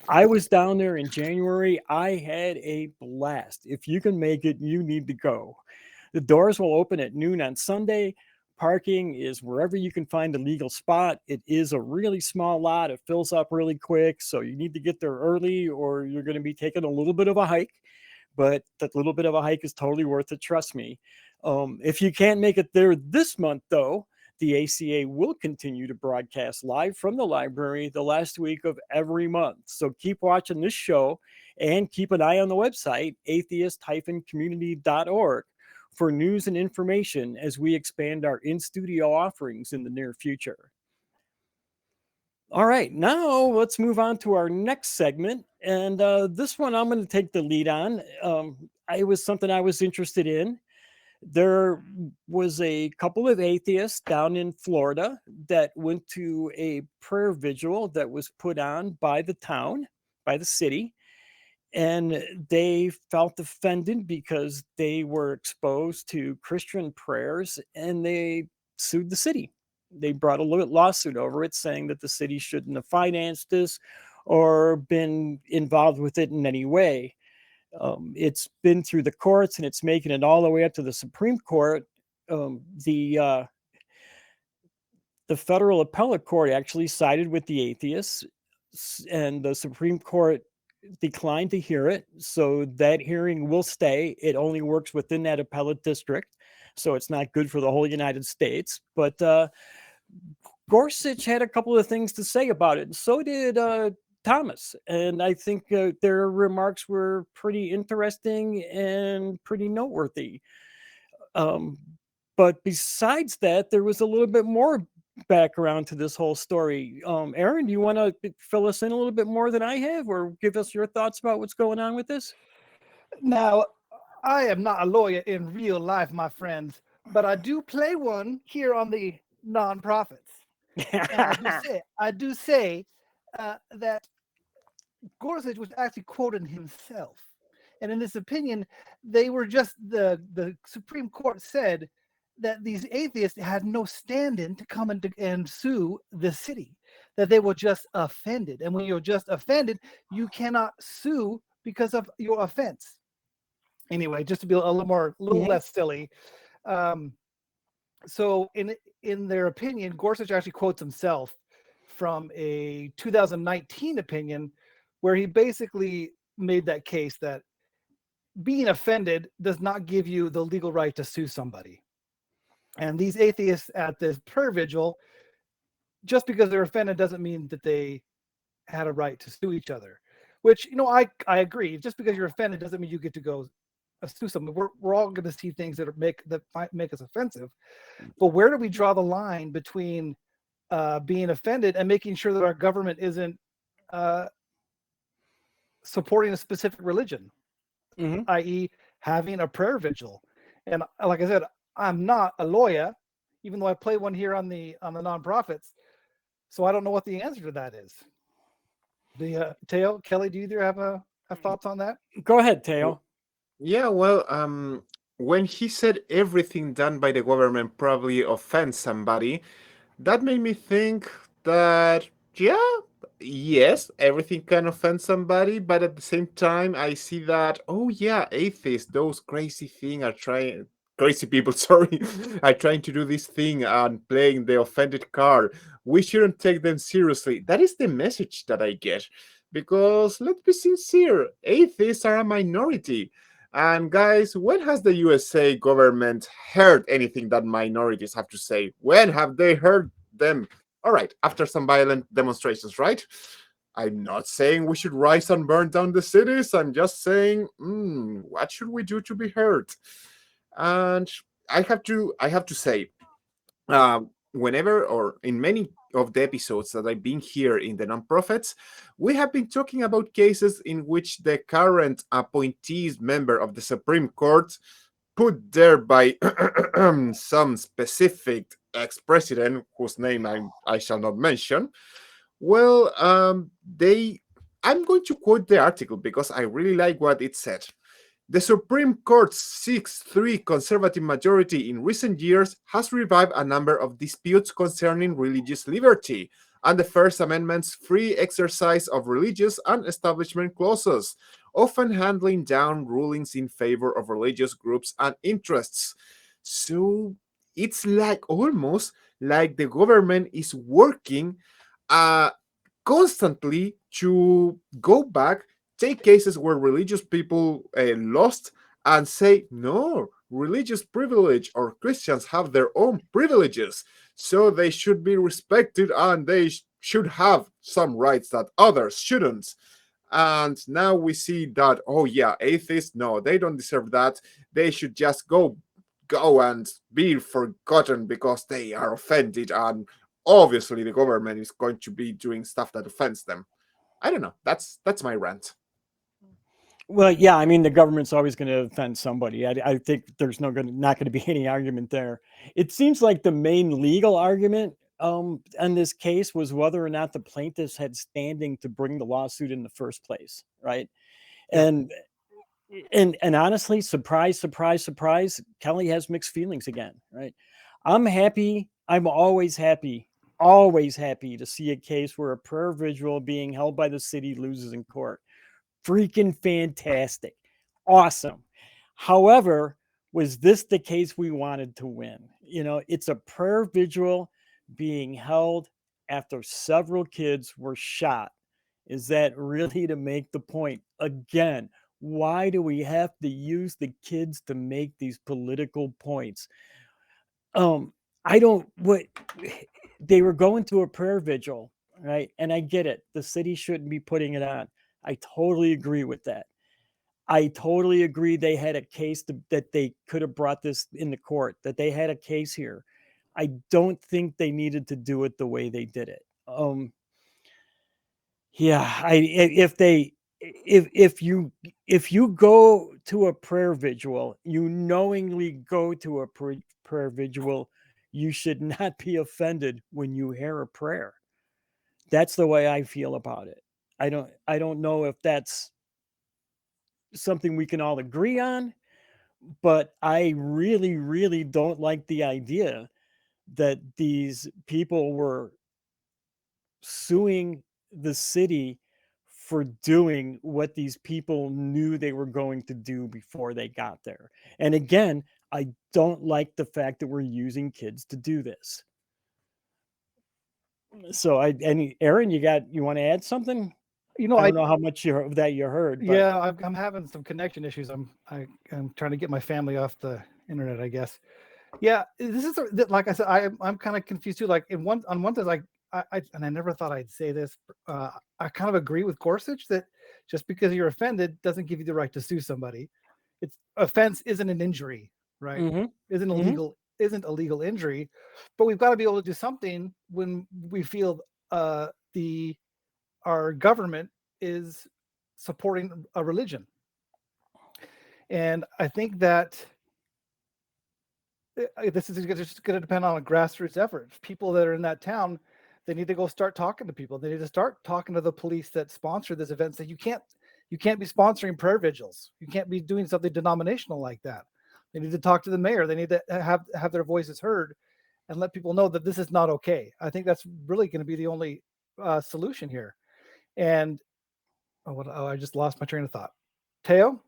I was down there in January. I had a blast. If you can make it, you need to go. The doors will open at noon on Sunday. Parking is wherever you can find a legal spot. It is a really small lot. It fills up really quick. So you need to get there early or you're going to be taking a little bit of a hike. But that little bit of a hike is totally worth it. Trust me. If you can't make it there this month, though, the ACA will continue to broadcast live from the library the last week of every month. So keep watching this show and keep an eye on the website, atheist-community.org, for news and information as we expand our in-studio offerings in the near future. All right, now let's move on to our next segment. And this one I'm going to take the lead on. It was something I was interested in. There was a couple of atheists down in Florida that went to a prayer vigil that was put on by the town, by the city, and they felt offended because they were exposed to Christian prayers and they sued the city. They brought a lawsuit over it saying that the city shouldn't have financed this or been involved with it in any way. It's been through the courts and it's making it all the way up to the Supreme Court. The federal appellate court actually sided with the atheists, and the Supreme Court declined to hear it. So that hearing will stay. It only works within that appellate district. So it's not good for the whole United States. But Gorsuch had a couple of things to say about it. And so did Thomas. And I think their remarks were pretty interesting and pretty noteworthy. But besides that, there was a little bit more background to this whole story. Aaron, do you want to fill us in a little bit more than I have, or give us your thoughts about what's going on with this? Now, I am not a lawyer in real life, my friends, but I do play one here on the nonprofits. And I do say that Gorsuch was actually quoting himself. And in this opinion, they were just the Supreme Court said that these atheists had no stand-in to come and sue the city, that they were just offended. And when you're just offended, you cannot sue because of your offense. Anyway, just to be a little less silly. So in their opinion, Gorsuch actually quotes himself from a 2019 opinion where he basically made that case that being offended does not give you the legal right to sue somebody. And these atheists at this prayer vigil, just because they're offended doesn't mean that they had a right to sue each other, which, you know, I agree. Just because you're offended doesn't mean you get to go sue someone. We're all going to see things that make us offensive. But where do we draw the line between being offended and making sure that our government isn't supporting a specific religion, i.e. having a prayer vigil? And like I said, I'm not a lawyer even though I play one here on the nonprofits. So I don't know what the answer to that is. Teo, Kelley, do either have thoughts on that? Go ahead, Teo. Yeah, well, when he said everything done by the government probably offends somebody, that made me think that, yeah, yes, everything can offend somebody, but at the same time, I see that, oh yeah, atheists, those crazy people, sorry, are trying to do this thing and playing the offended card. We shouldn't take them seriously. That is the message that I get. Because let's be sincere, atheists are a minority. And guys, when has the USA government heard anything that minorities have to say? When have they heard them? All right, after some violent demonstrations, right? I'm not saying we should rise and burn down the cities. I'm just saying, what should we do to be heard? And I have to say, whenever or in many of the episodes that I've been here in the nonprofits, we have been talking about cases in which the current appointees member of the Supreme Court, put there by some specific ex-president whose name I shall not mention, well, I'm going to quote the article because I really like what it said. The Supreme Court's 6-3 conservative majority in recent years has revived a number of disputes concerning religious liberty and the First Amendment's free exercise of religious and establishment clauses, often handling down rulings in favor of religious groups and interests. So it's almost like the government is working constantly to go back, take cases where religious people lost, and say, no, religious privilege or Christians have their own privileges, so they should be respected and they should have some rights that others shouldn't. And now we see that, oh yeah, atheists, no, they don't deserve that. They should just go and be forgotten because they are offended, and obviously the government is going to be doing stuff that offends them. I don't know. That's my rant. Well, yeah, I mean, the government's always going to offend somebody. I think there's not going to be any argument there. It seems like the main legal argument in this case was whether or not the plaintiffs had standing to bring the lawsuit in the first place, right? And honestly, surprise, surprise, surprise, Kelley has mixed feelings again, right? I'm happy. I'm always happy to see a case where a prayer vigil being held by the city loses in court. Freaking fantastic. Awesome. However, was this the case we wanted to win? You know, it's a prayer vigil being held after several kids were shot. Is that really to make the point? Again, why do we have to use the kids to make these political points? I don't what they were going to a prayer vigil, right? And I get it. The city shouldn't be putting it on. I totally agree with that. I totally agree they had a case that they could have brought this in the court, that they had a case here. I don't think they needed to do it the way they did it. If you go to a prayer vigil, you knowingly go to a prayer vigil, you should not be offended when you hear a prayer. That's the way I feel about it. I don't know if that's something we can all agree on, but I really, really don't like the idea that these people were suing the city for doing what these people knew they were going to do before they got there. And again, I don't like the fact that we're using kids to do this. So Aaron, you want to add something? You know, I don't know how much you heard. But yeah, I'm having some connection issues. I'm trying to get my family off the internet, I guess. Yeah, this is like I said, I'm kind of confused too. Like on one thing, like I never thought I'd say this. I kind of agree with Gorsuch that just because you're offended doesn't give you the right to sue somebody. It's offense isn't an injury, right? Isn't a legal injury, but we've got to be able to do something when we feel our government is supporting a religion. And I think that this is just going to depend on a grassroots effort. People that are in that town, they need to go start talking to people. They need to start talking to the police that sponsor this event. Say you can't be sponsoring prayer vigils. You can't be doing something denominational like that. They need to talk to the mayor. They need to have their voices heard and let people know that this is not okay. I think that's really going to be the only solution here. And I just lost my train of thought. Teo?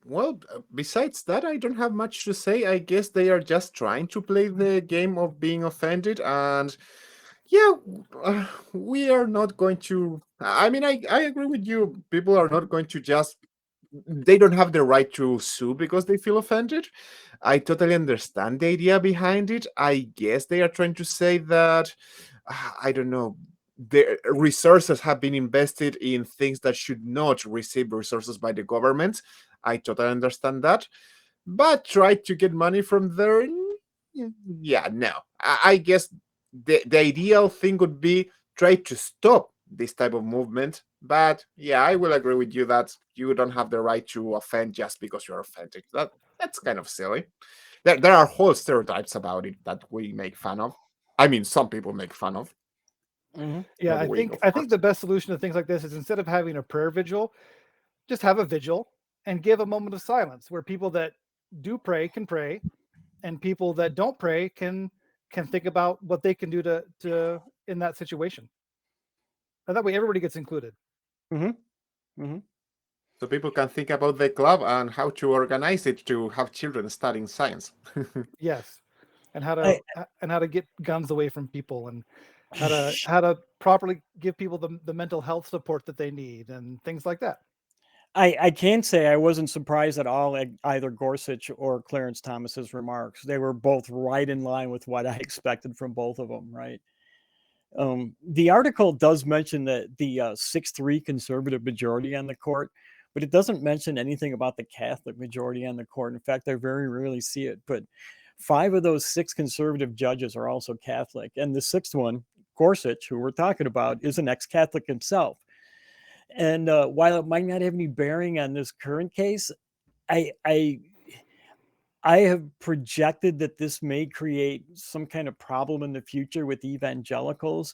Well, besides that, I don't have much to say. I guess they are just trying to play the game of being offended, and yeah, we are not going to. I mean, I agree with you. People are not going to just. They don't have the right to sue because they feel offended. I totally understand the idea behind it. I guess they are trying to say that, I don't know, the resources have been invested in things that should not receive resources by the government. I totally understand that. But try to get money from there, yeah, no. I guess the ideal thing would be try to stop this type of movement. But yeah, I will agree with you that you don't have the right to offend just because you're offended. That's kind of silly. There are whole stereotypes about it that we make fun of. I mean, some people make fun of. Yeah, Not we, of I course. think the best solution to things like this is instead of having a prayer vigil, just have a vigil and give a moment of silence where people that do pray can pray, and people that don't pray can think about what they can do to in that situation. And that way everybody gets included. So people can think about the club and how to organize it to have children studying science. Yes. And how to get guns away from people, and how to properly give people the mental health support that they need and things like that. I can say I wasn't surprised at all at either Gorsuch or Clarence Thomas's remarks. They were both right in line with what I expected from both of them, right? The article does mention that the 6-3 conservative majority on the court, but it doesn't mention anything about the Catholic majority on the court. In fact, I very rarely see it, but 5 of those 6 conservative judges are also Catholic. And the 6th one, Gorsuch, who we're talking about, is an ex-Catholic himself. And while it might not have any bearing on this current case, I have projected that this may create some kind of problem in the future with evangelicals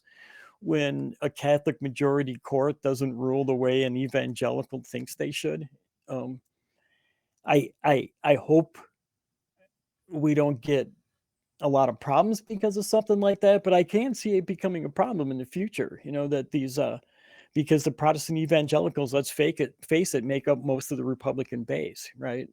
when a Catholic majority court doesn't rule the way an evangelical thinks they should. I hope we don't get a lot of problems because of something like that, but I can see it becoming a problem in the future. That these because the Protestant evangelicals, let's face it, make up most of the Republican base, right?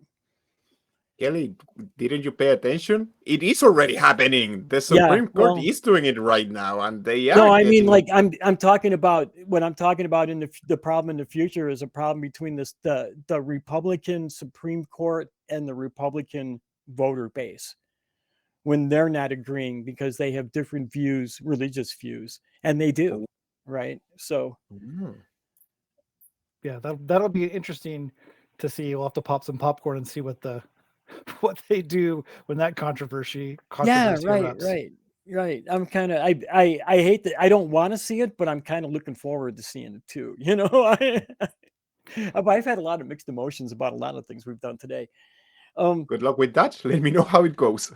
Kelley, didn't you pay attention? It is already happening. The Supreme Court is doing it right now, and they are. No, I mean, like I'm talking about what I'm talking about in the problem in the future is a problem between the Republican Supreme Court and the Republican voter base when they're not agreeing because they have different views, religious views, and they do, right? So, yeah, that'll be interesting to see. We'll have to pop some popcorn and see what they do when that controversy erupts. Right. I'm kind of I hate that. I don't want to see it, but I'm kind of looking forward to seeing it too. I've had a lot of mixed emotions about a lot of things we've done today. Good luck with that. Let me know how it goes.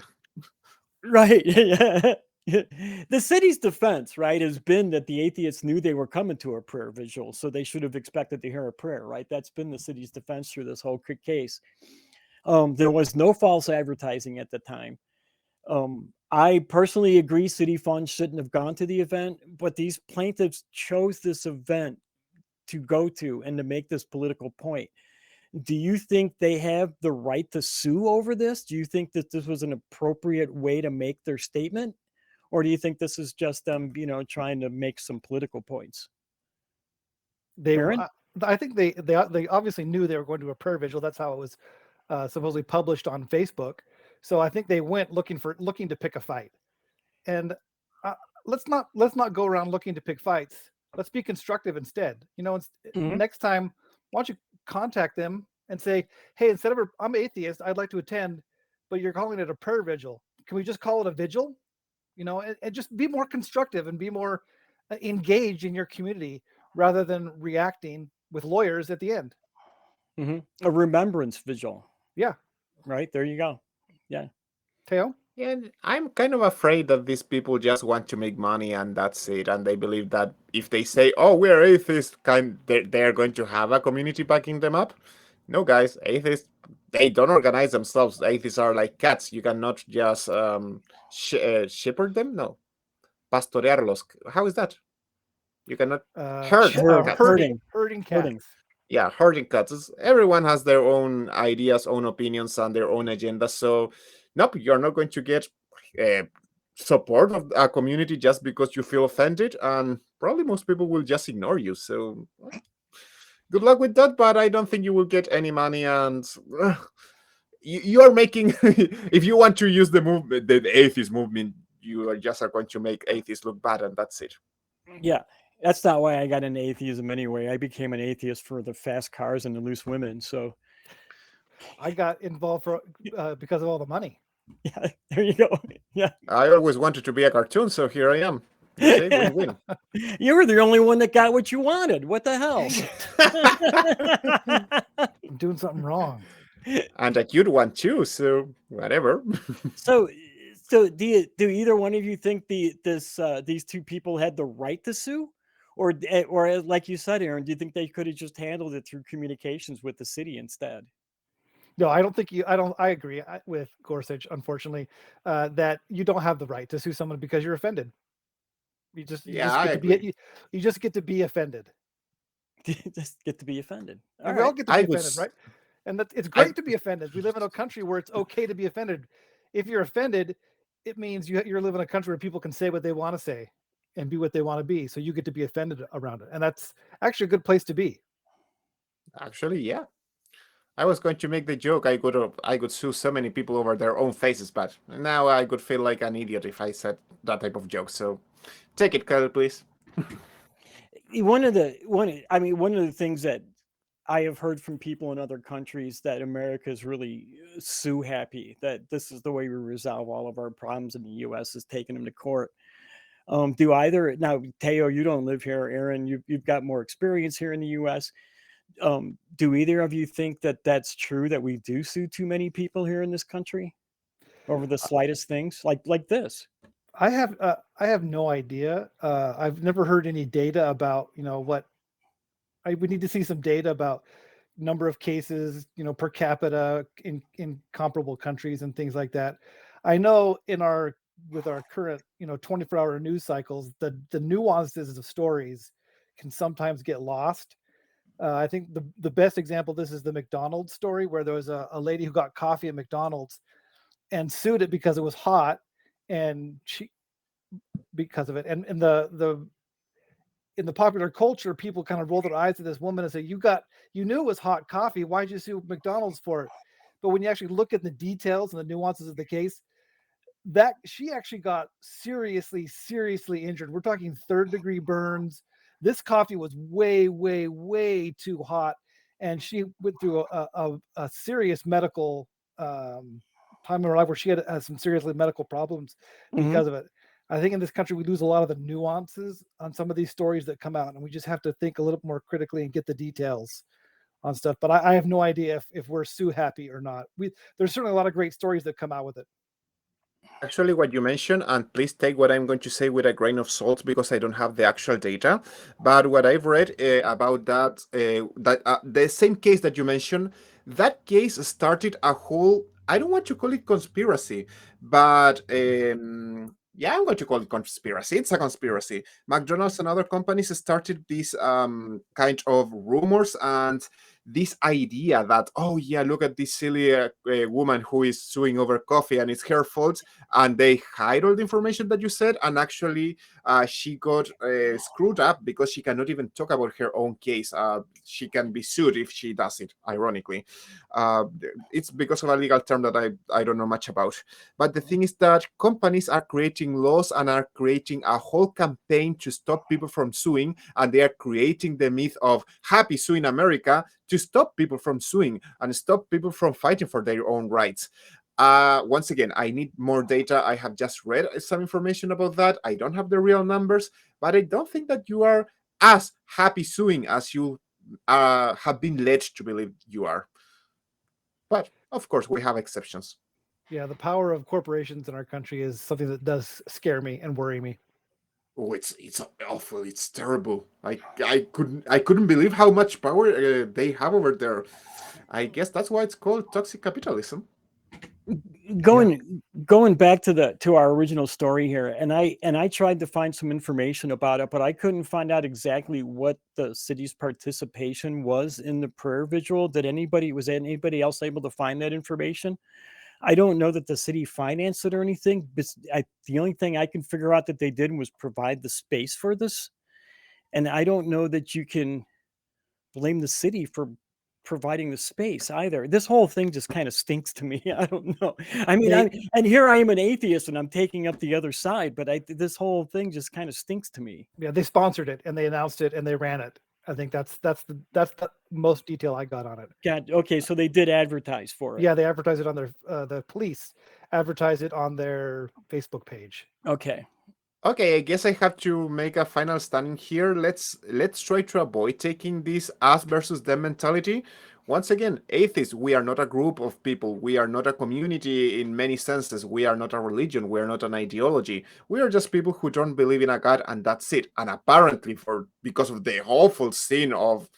Right. Yeah. The city's defense, right, has been that the atheists knew they were coming to a prayer vigil, so they should have expected to hear a prayer, right? That's been the city's defense through this whole case. There was no false advertising at the time. I personally agree city funds shouldn't have gone to the event, but these plaintiffs chose this event to go to and to make this political point. Do you think they have the right to sue over this? Do you think that this was an appropriate way to make their statement? Or do you think this is just them, trying to make some political points? I think they obviously knew they were going to a prayer vigil. That's how it was supposedly published on Facebook. So I think they went looking to pick a fight. And let's not go around looking to pick fights. Let's be constructive instead. Next time, why don't you contact them and say, hey, instead of I'm atheist, I'd like to attend, but you're calling it a prayer vigil. Can we just call it a vigil? And just be more constructive and be more engaged in your community rather than reacting with lawyers at the end. A remembrance vigil. Yeah. Right. There you go. Yeah. Teo? Yeah, and I'm kind of afraid that these people just want to make money and that's it. And they believe that if they say, "Oh, we're atheists," they're going to have a community backing them up. No, guys, atheists, they don't organize themselves. Atheists are like cats. You cannot just shepherd them. No, pastorearlos. How is that? You cannot herd cats. Herding. Herding Herding. cats. Yeah, herding cats. Everyone has their own ideas, own opinions, and their own agenda. So, nope, you're not going to get uh, support of a community just because you feel offended, and probably most people will just ignore you. So, good luck with that. But I don't think you will get any money, and you are making. If you want to use the movement, the atheist movement, you are just going to make atheists look bad, and that's it. Yeah. That's not why I got into atheism anyway. I became an atheist for the fast cars and the loose women. So, I got involved because of all the money. yeah, there you go. Yeah. I always wanted to be a cartoon, so here I am. You see, win-win. You were the only one that got what you wanted. What the hell? I'm doing something wrong. And a cute one too, so whatever. So do either one of you think these two people had the right to sue, or like you said, Aaron, do you think they could have just handled it through communications with the city instead? No, I don't think you. I agree with Gorsuch. Unfortunately, that you don't have the right to sue someone because you're offended. You just get to be offended. Just get to be offended. We all get to be offended, right? And it's great to be offended. We live in a country where it's okay to be offended. If you're offended, it means you're living in a country where people can say what they want to say and be what they want to be. So you get to be offended around it, and that's actually a good place to be. Actually, yeah. I was going to make the joke I could sue so many people over their own faces, but now I could feel like an idiot if I said that type of joke. So take it, Kelley, please. One of the things that I have heard from people in other countries that America is really sue happy, that this is the way we resolve all of our problems in the U.S. is taking them to court. Do either now, Teo, you don't live here. Aaron, you've got more experience here in the U.S. Do either of you think that that's true, that we do sue too many people here in this country over the slightest things like this? I have no idea. I've never heard any data about what. I would need to see some data about number of cases, per capita in comparable countries and things like that. I know with our current 24-hour news cycles, the nuances of stories can sometimes get lost. I think the best example of this is the McDonald's story, where there was a lady who got coffee at McDonald's and sued it because it was hot, and because of it, and in the popular culture, people kind of roll their eyes at this woman and say, you knew it was hot coffee. Why'd you sue McDonald's for it? But when you actually look at the details and the nuances of the case, that she actually got seriously injured. We're talking 3rd-degree burns. This coffee was way, way, way too hot. And she went through a serious medical time in her life where she had some seriously medical problems because of it. I think in this country, we lose a lot of the nuances on some of these stories that come out, and we just have to think a little more critically and get the details on stuff. But I have no idea if we're sue happy or not. There's certainly a lot of great stories that come out with it. Actually, what you mentioned, and please take what I'm going to say with a grain of salt because I don't have the actual data, but what I've read about that, the same case that you mentioned, that case started a whole, I don't want to call it conspiracy, but yeah, I'm going to call it conspiracy. It's a conspiracy. McDonald's and other companies started this kind of rumors and this idea that, oh yeah, look at this silly woman who is suing over coffee and it's her fault, and they hide all the information that you said, and actually she got screwed up because she cannot even talk about her own case. She can be sued if she does it, ironically. It's because of a legal term that I don't know much about. But the thing is that companies are creating laws and are creating a whole campaign to stop people from suing, and they are creating the myth of happy suing America to stop people from suing and stop people from fighting for their own rights. Once again, I need more data. I have just read some information about that. I don't have the real numbers, but I don't think that you are as happy suing as you have been led to believe you are. But of course, we have exceptions. Yeah, the power of corporations in our country is something that does scare me and worry me. Oh, it's awful. It's terrible. I couldn't believe how much power they have over there. I guess that's why it's called toxic capitalism. Going back to our original story here, and I tried to find some information about it, but I couldn't find out exactly what the city's participation was in the prayer vigil. Was anybody else able to find that information? I don't know that the city financed it or anything, but the only thing I can figure out that they did was provide the space for this. And I don't know that you can blame the city for providing the space either. This whole thing just kind of stinks to me. I don't know. I mean, and here I am an atheist and I'm taking up the other side, but this whole thing just kind of stinks to me. Yeah, they sponsored it and they announced it and they ran it. I think that's the most detail I got on it. God, okay, so they did advertise for it. Yeah, they advertised it on their the police advertised it on their Facebook page. Okay. Okay, I guess I have to make a final stand here. Let's try to avoid taking this us versus them mentality. Once again, atheists, we are not a group of people. We are not a community in many senses. We are not a religion. We are not an ideology. We are just people who don't believe in a God, and that's it. And apparently, because of the awful sin of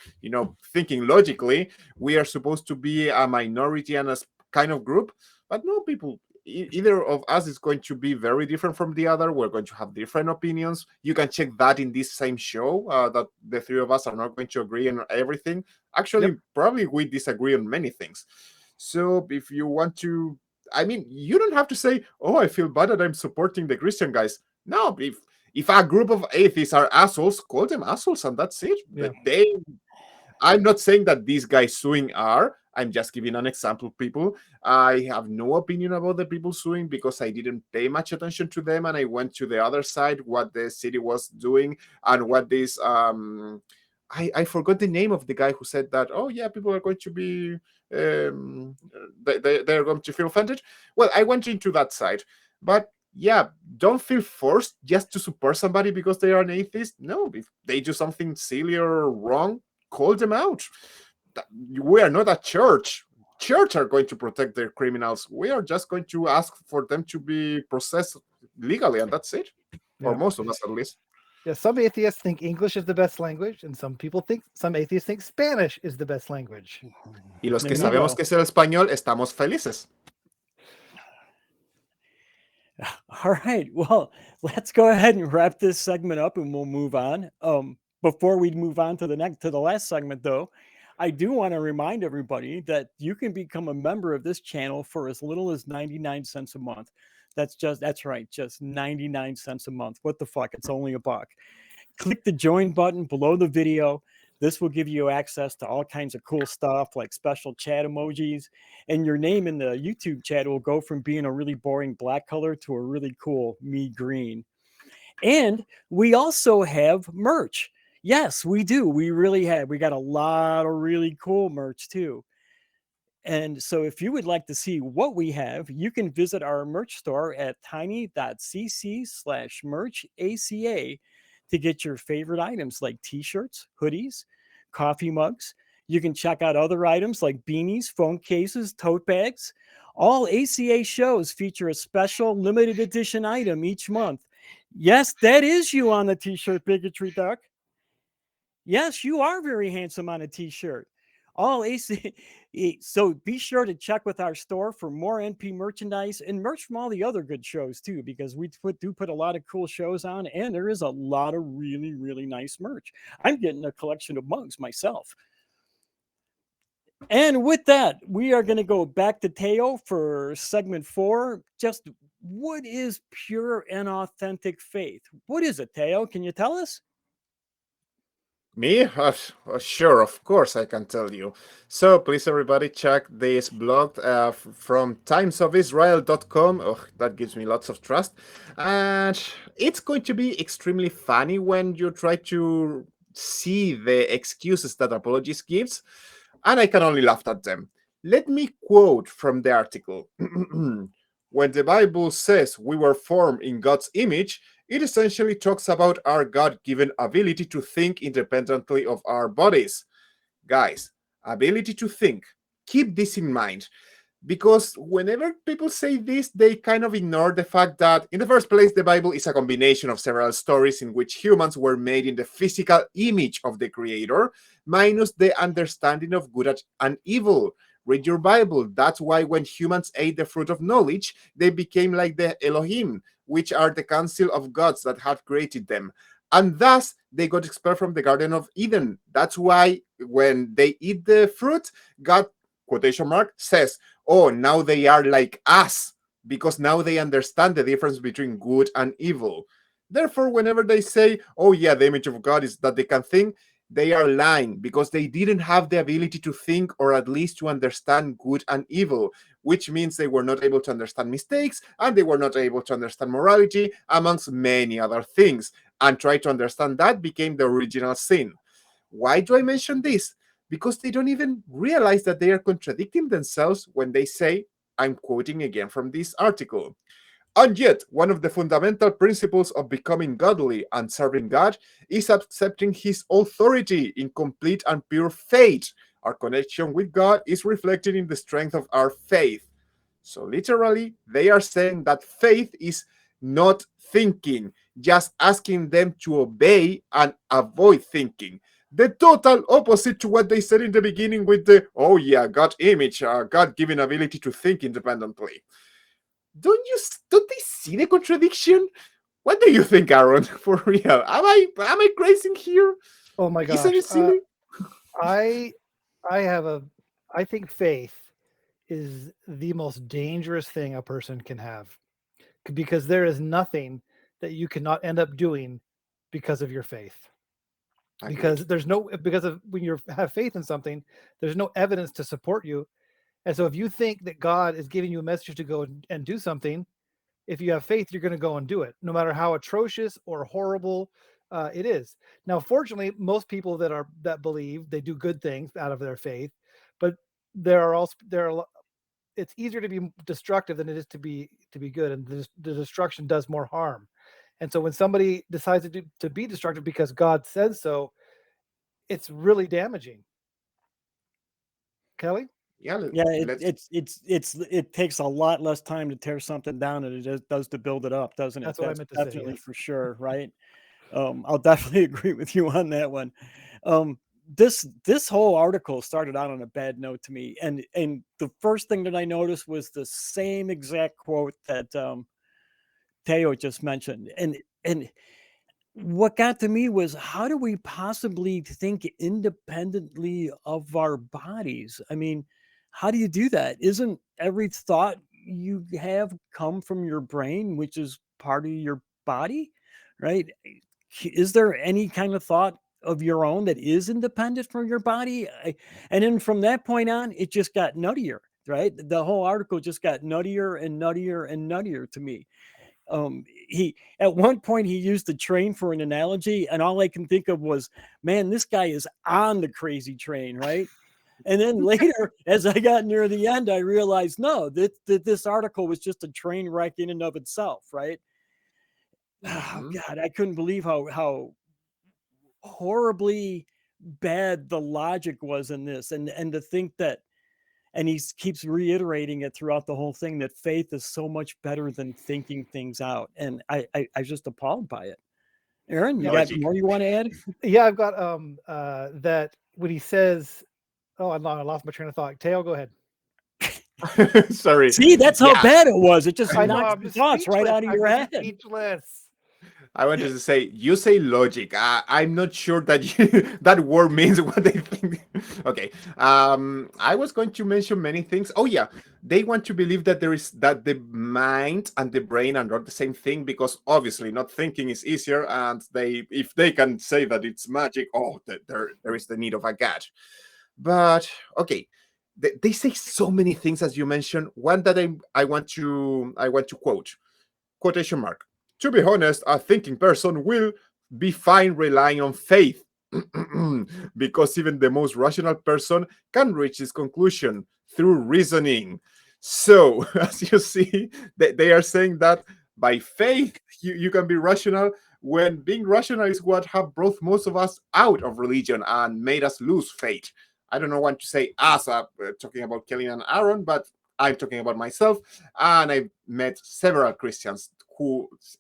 thinking logically, we are supposed to be a minority and a kind of group. But no, people, either of us is going to be very different from the other. We're going to have different opinions. You can check that in this same show, that the three of us are not going to agree on everything. Actually, probably we disagree on many things. So if you want to, I mean, you don't have to say, oh, I feel bad that I'm supporting the Christian guys. No, if a group of atheists are assholes, call them assholes, and that's it. Yeah. I'm not saying that these guys suing are. I'm just giving an example, people. I have no opinion about the people suing because I didn't pay much attention to them, and I went to the other side, what the city was doing, and what this I forgot the name of the guy who said that, oh yeah, people are going to be they're going to feel offended. Well, I went into that side, but yeah, don't feel forced just to support somebody because they are an atheist. No, if they do something silly or wrong, call them out. We are not a church. Church are going to protect their criminals. We are just going to ask for them to be processed legally, and that's it. For most of us, at least. Yeah, some atheists think English is the best language, and some atheists think Spanish is the best language. Y los que sabemos que es el español, estamos felices. All right. Well, let's go ahead and wrap this segment up, and we'll move on. Before we move on to the last segment, though, I do want to remind everybody that you can become a member of this channel for as little as 99 cents a month. That's right, just 99 cents a month. What the fuck? It's only $1. Click the join button below the video. This will give you access to all kinds of cool stuff like special chat emojis, and your name in the YouTube chat will go from being a really boring black color to a really cool me green. And we also have merch. Yes, we do. We got a lot of really cool merch too. And so if you would like to see what we have, you can visit our merch store at tiny.cc/merchaca to get your favorite items like t-shirts, hoodies, coffee mugs. You can check out other items like beanies, phone cases, tote bags. All ACA shows feature a special limited edition item each month. Yes, that is you on the t-shirt, Bigotry Duck. Yes, you are very handsome on a t-shirt. All AC. So be sure to check with our store for more NP merchandise and merch from all the other good shows too, because we do put a lot of cool shows on, and there is a lot of really, really nice merch. I'm getting a collection of mugs myself. And with that, we are going to go back to Teo for segment 4. Just what is pure and authentic faith? What is it, Teo? Can you tell us? Me? Sure, of course I can tell you. So please, everybody, check this blog from timesofisrael.com. Oh, that gives me lots of trust. And it's going to be extremely funny when you try to see the excuses that apologists gives, and I can only laugh at them. Let me quote from the article. When the Bible says we were formed in God's image, it essentially talks about our God-given ability to think independently of our bodies. Guys, ability to think. Keep this in mind. because whenever people say this, they kind of ignore the fact that, in the first place, the Bible is a combination of several stories in which humans were made in the physical image of the Creator, minus the understanding of good and evil. Read your Bible. That's why when humans ate the fruit of knowledge, they became like the Elohim, which are the council of gods that have created them. And thus, they got expelled from the Garden of Eden. That's why when they eat the fruit, God, quotation mark, says, oh, now they are like us, because now they understand the difference between good and evil. Therefore, whenever they say, oh yeah, the image of God is that they can think, they are lying, because they didn't have the ability to think, or at least to understand good and evil, which means they were not able to understand mistakes, and they were not able to understand morality, amongst many other things. And try to understand that became the original sin. Why do I mention this? Because they don't even realize that they are contradicting themselves when they say, I'm quoting again from this article. And yet, one of the fundamental principles of becoming godly and serving God is accepting His authority in complete and pure faith. Our connection with God is reflected in the strength of our faith. So, literally, they are saying that faith is not thinking, just asking them to obey and avoid thinking. The total opposite to what they said in the beginning with the, oh yeah, God image, God-given ability to think independently. Don't they see the contradiction? What do you think, Aaron? For real, am I crazy here? Oh my Isn't gosh. it silly? I I have a I think faith is the most dangerous thing a person can have, because there is nothing that you cannot end up doing because of your faith. Agreed. Because there's no because of when you have faith in something, there's no evidence to support you. And so if you think that God is giving you a message to go and do something, if you have faith, you're going to go and do it, no matter how atrocious or horrible it is. Now, fortunately, most people that believe, they do good things out of their faith, but it's easier to be destructive than it is to be good, and the destruction does more harm. And so when somebody decides to be destructive because God says so, it's really damaging. Kelly? Yeah, Yeah, let's. it takes a lot less time to tear something down than does to build it up, doesn't it? That's what I That's meant to say. definitely Yes. for sure, right? I'll definitely agree with you on that one. Um, this whole article started out on a bad note to me, and the first thing that I noticed was the same exact quote that Teo just mentioned, and what got to me was, how do we possibly think independently of our bodies? I mean, how do you do that? Isn't every thought you have come from your brain, which is part of your body, right? Is there any kind of thought of your own that is independent from your body? And then from that point on, it just got nuttier, right? The whole article just got nuttier and nuttier and nuttier to me. He At one point he used the train for an analogy, and all I can think of was, man, this guy is on the crazy train, right? And then later, as I got near the end, I realized, no, that this article was just a train wreck in and of itself, right? Oh Mhm. God, I couldn't believe how horribly bad the logic was in this, and to think that, and he keeps reiterating it throughout the whole thing, that faith is so much better than thinking things out, and I just appalled by it. Aaron, you Yeah. got Logic. more you want to add? Yeah, I've got that when he says, oh, I lost my train of thought. Teo, go ahead. Sorry. See, that's how Yeah, bad it was. It just I know, knocks I'm the just thoughts right speechless. out of I'm your just head. speechless. I wanted to say, you say logic. I'm not sure that that word means what they think. Okay. I was going to mention many things. Oh yeah, they want to believe that that the mind and the brain are not the same thing, because obviously not thinking is easier, and if they can say that it's magic, oh, there is the need of a god. But okay, they say so many things, as you mentioned. One that I want to quote, quotation mark. To be honest, a thinking person will be fine relying on faith, because even the most rational person can reach this conclusion through reasoning. So, as you see, they are saying that by faith you can be rational, when being rational is what have brought most of us out of religion and made us lose faith. I don't know what to say as talking about Kelly and Aaron, but I'm talking about myself, and I've met several Christians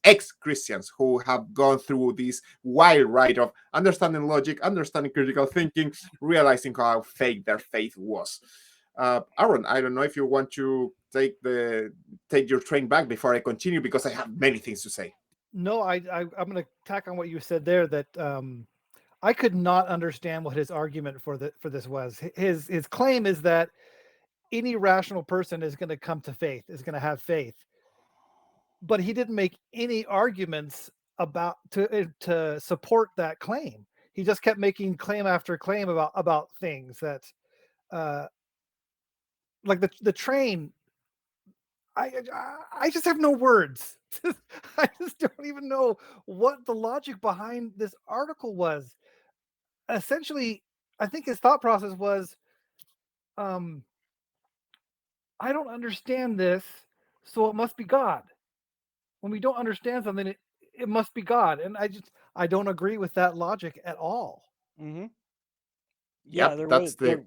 ex-Christians who have gone through this wild ride of understanding logic, understanding critical thinking, realizing how fake their faith was. Aaron, I don't know if you want to take your train back before I continue, because I have many things to say. No, I'm going to tack on what you said there, that I could not understand what his argument for this was. His claim is that any rational person is going to come to faith, is going to have faith, but he didn't make any arguments about to support that claim. He just kept making claim after claim about things that, like the train. I just have no words. I just don't even know what the logic behind this article was. Essentially, I think his thought process was, I don't understand this, so it must be God. When we don't understand something, it must be God. And I don't agree with that logic at all. Mm-hmm. Yeah, Yep, that's the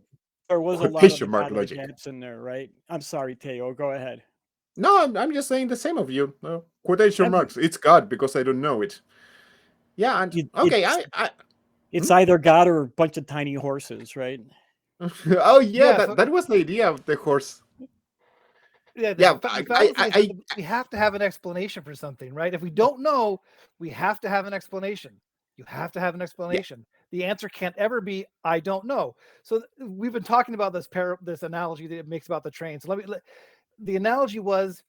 there was a lot of quotation mark data logic. gaps in there, right? I'm sorry, Teo, go ahead. No, I'm just saying the same of you. Quotation marks. It's God because I don't know it. Yeah, and okay, it's either God or a bunch of tiny horses, right? Oh yeah, Yeah, that was the idea of the horse. Yeah, Yeah, the fallacy is that we have to have an explanation for something, right? If we don't know, we have to have an explanation. You have to have an explanation. Yeah. The answer can't ever be, I don't know. So we've been talking about this analogy that it makes about the train. So the analogy was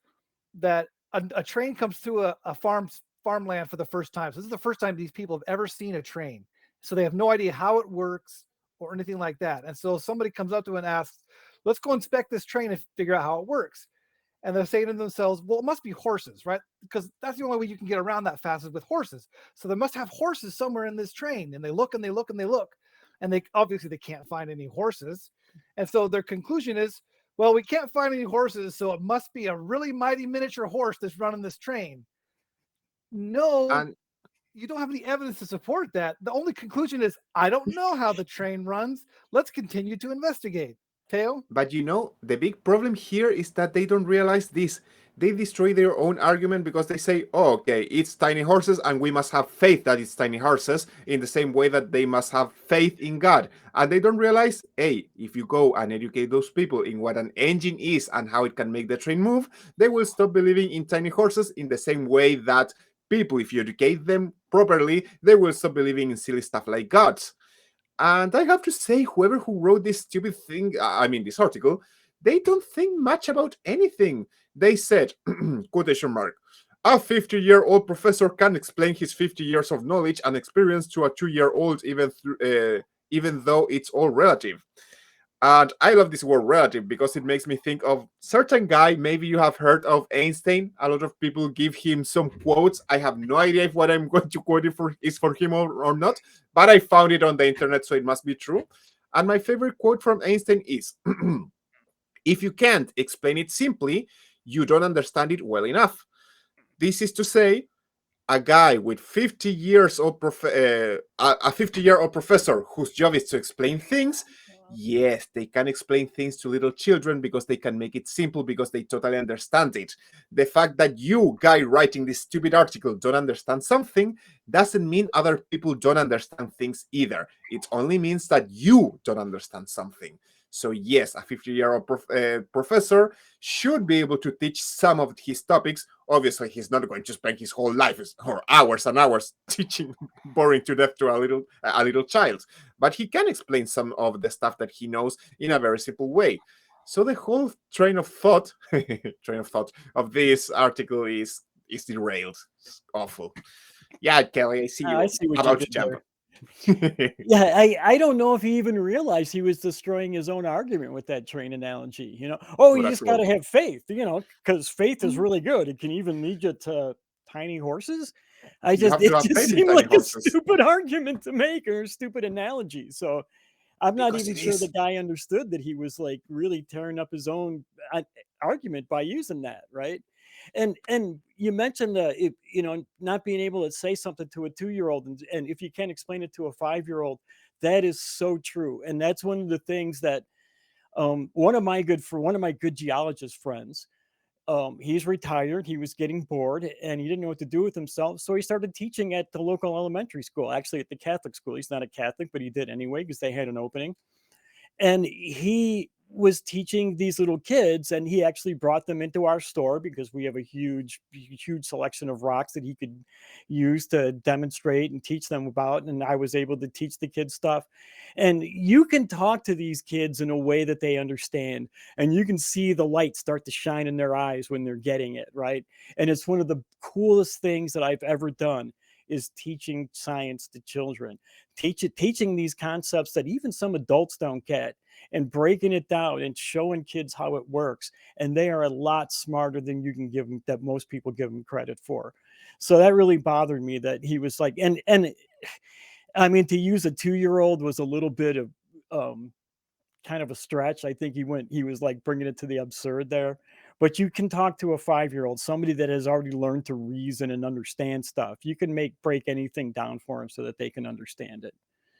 that a train comes through a farmland for the first time. So this is the first time these people have ever seen a train. So they have no idea how it works or anything like that. And so somebody comes up to them and asks, let's go inspect this train and figure out how it works. And they're saying to themselves, well, it must be horses, right? Because that's the only way you can get around that fast is with horses. So they must have horses somewhere in this train. And they look and they look and they look. And they obviously they can't find any horses. And so their conclusion is, well, we can't find any horses, so it must be a really mighty miniature horse that's running this train. No, you don't have any evidence to support that. The only conclusion is, I don't know how the train runs. Let's continue to investigate. Teo? But the big problem here is that they don't realize this. They destroy their own argument because they say, oh, okay, it's tiny horses and we must have faith that it's tiny horses, in the same way that they must have faith in God. And they don't realize, hey, if you go and educate those people in what an engine is and how it can make the train move, they will stop believing in tiny horses, in the same way that people, if you educate them properly, they will stop believing in silly stuff like gods. And I have to say, whoever who wrote this stupid thing, this article, they don't think much about anything. They said, quotation mark, a 50-year-old professor can explain his 50 years of knowledge and experience to a 2-year-old, even though it's all relative. And I love this word relative because it makes me think of certain guy. Maybe you have heard of Einstein. A lot of people give him some quotes. I have no idea if what I'm going to quote is for him or not, but I found it on the internet, so it must be true. And my favorite quote from Einstein is, if you can't explain it simply, you don't understand it well enough. This is to say, a guy with 50 years of a 50-year-old professor whose job is to explain things, yes, they can explain things to little children because they can make it simple, because they totally understand it. The fact that you, guy writing this stupid article, don't understand something doesn't mean other people don't understand things either. It only means that you don't understand something. So yes, a 50-year-old professor should be able to teach some of his topics. Obviously, he's not going to spend his whole life or hours and hours teaching, boring to death to a little child. But he can explain some of the stuff that he knows in a very simple way. So the whole train of thought of this article is derailed. It's awful. Yeah, Kelley, I see you. I see what about you to jump. Yeah, I don't know if he even realized he was destroying his own argument with that train analogy. You just got to have faith, because faith is really good. It can even lead you to tiny horses. It just seemed like a stupid argument to make, or a stupid analogy. So I'm not even sure the guy understood that he was like really tearing up his own argument by using that, right? And you mentioned not being able to say something to a 2-year-old, and if you can't explain it to a 5-year-old, that is so true. And that's one of the things that One of my good geologist friends, he's retired. He was getting bored and he didn't know what to do with himself. So he started teaching at the local elementary school, actually at the Catholic school. He's not a Catholic, but he did anyway because they had an opening. And he was teaching these little kids, and he actually brought them into our store because we have a huge selection of rocks that he could use to demonstrate and teach them about. And I was able to teach the kids stuff. And you can talk to these kids in a way that they understand, and you can see the light start to shine in their eyes when they're getting it right. And it's one of the coolest things that I've ever done, is teaching science to children, teaching these concepts that even some adults don't get, and breaking it down and showing kids how it works. And they are a lot smarter than you can give them, that most people give them credit for. So that really bothered me that he was like, and I mean, to use a 2-year-old was a little bit of kind of a stretch. I think he was like bringing it to the absurd there. But you can talk to a 5-year-old, somebody that has already learned to reason and understand stuff. You can break anything down for them so that they can understand it.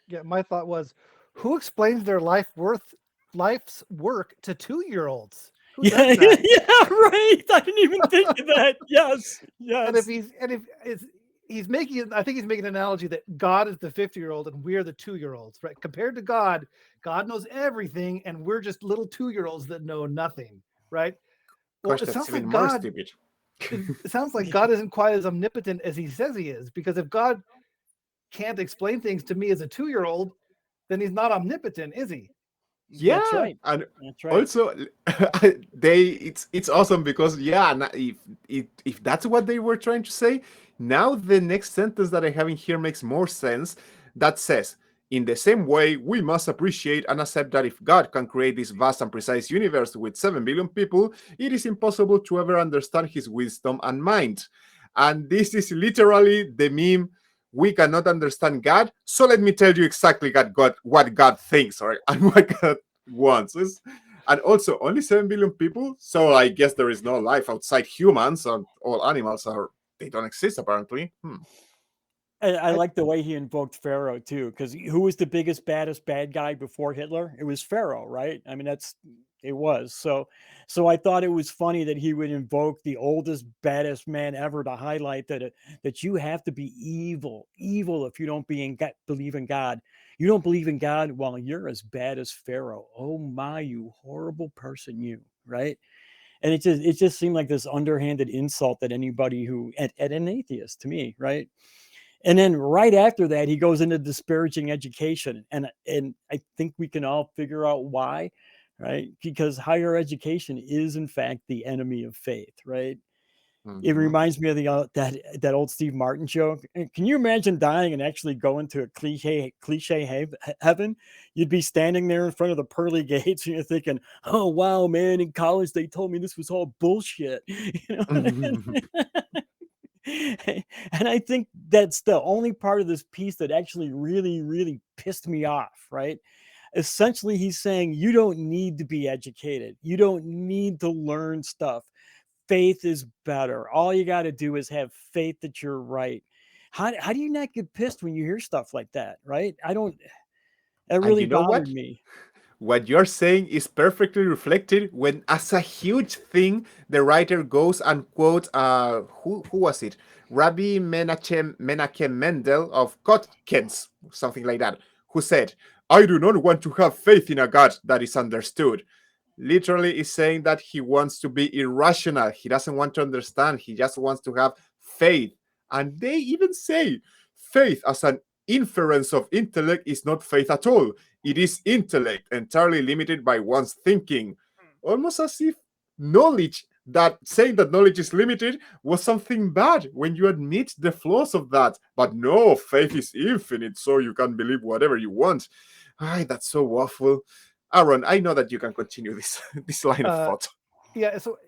Yeah, my thought was, who explains their life's work to 2-year-olds? Who Yeah, does that? yeah, right. I didn't even think of that. Yes, And if yes. he's making, I think he's making an analogy that God is the 50-year-old and we're the 2-year-olds, right? Compared to God, God knows everything, and we're just little 2-year-olds that know nothing, right? Well, Gosh, it that's sounds even like more God. stupid. It sounds like God isn't quite as omnipotent as he says he is, because if God can't explain things to me as a 2-year-old, then he's not omnipotent, is he? That's Yeah, right. and That's right. also it's awesome because if that's what they were trying to say, now the next sentence that I have in here makes more sense. That says, in the same way, we must appreciate and accept that if God can create this vast and precise universe with 7 billion people, it is impossible to ever understand his wisdom and mind. And this is literally the meme. We cannot understand God, so let me tell you exactly what God thinks, or and what God wants. And also, only 7 billion people, so I guess there is no life outside humans, and all animals they don't exist apparently. I I, like the way he invoked Pharaoh too, because who was the biggest, baddest bad guy before Hitler? It was Pharaoh, right? I mean, it was. So I thought it was funny that he would invoke the oldest, baddest man ever to highlight that you have to be evil if you don't believe in God. You don't believe in God, well, you're as bad as Pharaoh. Oh my, you horrible person, you, right? And it just seemed like this underhanded insult that anybody who at an atheist to me, right? And then right after that, he goes into disparaging education. And I think we can all figure out why, right? Because higher education is in fact the enemy of faith, right? It Mhm. reminds me of that old Steve Martin joke. Can you imagine dying and actually going to a cliche heaven? You'd be standing there in front of the pearly gates and you're thinking, "Oh wow, man! In college they told me this was all bullshit." You know? And I think that's the only part of this piece that actually really, really pissed me off, right? Essentially, he's saying you don't need to be educated. You don't need to learn stuff. Faith is better. All you got to do is have faith that you're right. How do you not get pissed when you hear stuff like that, right? I don't, That And really you know bothered what? me. What you're saying is perfectly reflected when, as a huge thing, the writer goes and quotes, who was it? Rabbi Menachem Mendel of Kotkens, something like that, who said, "I do not want to have faith in a God that is understood." Literally is saying that he wants to be irrational. He doesn't want to understand. He just wants to have faith. And they even say faith as an inference of intellect is not faith at all. It is intellect entirely limited by one's thinking. Almost as if knowledge, that saying that knowledge is limited, was something bad when you admit the flaws of that. But no, faith is infinite, so you can believe whatever you want. Ay, that's so awful. Aaron, I know that you can continue this this line of uh, thought. yeah, so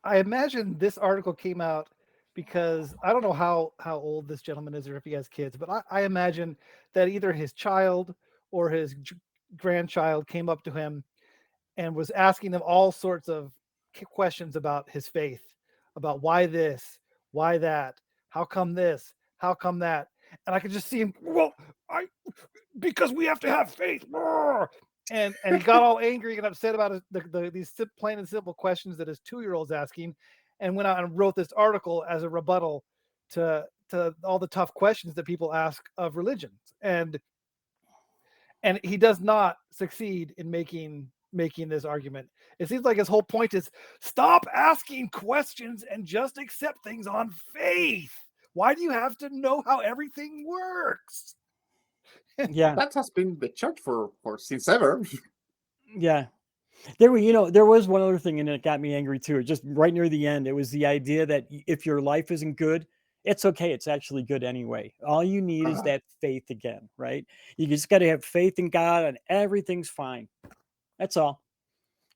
I imagine this article came out because I don't know how old this gentleman is or if he has kids, but I imagine that either his child or his grandchild came up to him and was asking him all sorts of questions about his faith, about why this, why that, how come this, how come that, and I could just see him. Well, I because we have to have faith. and he got all angry and upset about these plain and simple questions that his 2-year-old's asking, and went out and wrote this article as a rebuttal to all the tough questions that people ask of religions. And he does not succeed in making this argument. It seems like his whole point is stop asking questions and just accept things on faith. Why do you have to know how everything works? Yeah. That has been the church for since ever. Yeah. There was one other thing, and it got me angry too. Just right near the end, it was the idea that if your life isn't good, it's okay. It's actually good anyway. All you need is that faith again, right? You just got to have faith in God, and everything's fine. That's all.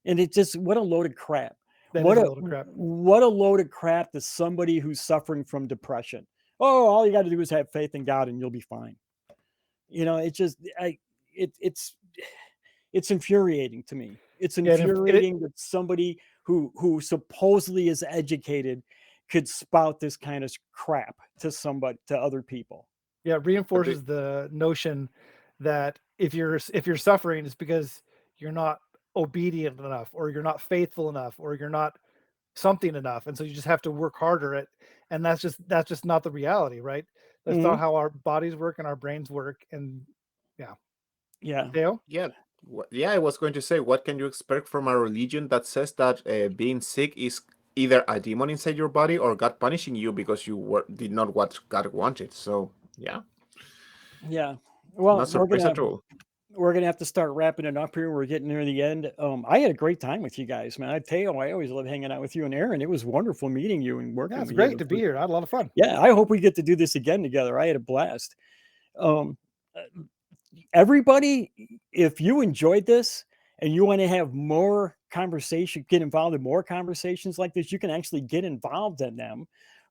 And it just, what a load of crap. What a load of crap to somebody who's suffering from depression. Oh, all you got to do is have faith in God, and you'll be fine. It's just, it's infuriating to me. It's infuriating that somebody who supposedly is educated could spout this kind of crap to other people. Yeah, it reinforces the notion that if you're suffering, it's because you're not obedient enough, or you're not faithful enough, or you're not something enough, and so you just have to work harder at. And that's just not the reality, right? That's not how our bodies work and our brains work. And yeah. Mateo? Yeah, I was going to say, what can you expect from a religion that says that being sick is either a demon inside your body or God punishing you because you did not what God wanted? So, yeah. Yeah. Well, not surprised at all. We're going to have to start wrapping it up here. We're getting near the end. I had a great time with you guys, man. Mateo, I always love hanging out with you, and Aaron. It was wonderful meeting you and working with you. It's great to be here. I had a lot of fun. Yeah, I hope we get to do this again together. I had a blast. Everybody, if you enjoyed this and you want to have more conversation, get involved in more conversations like this, you can actually get involved in them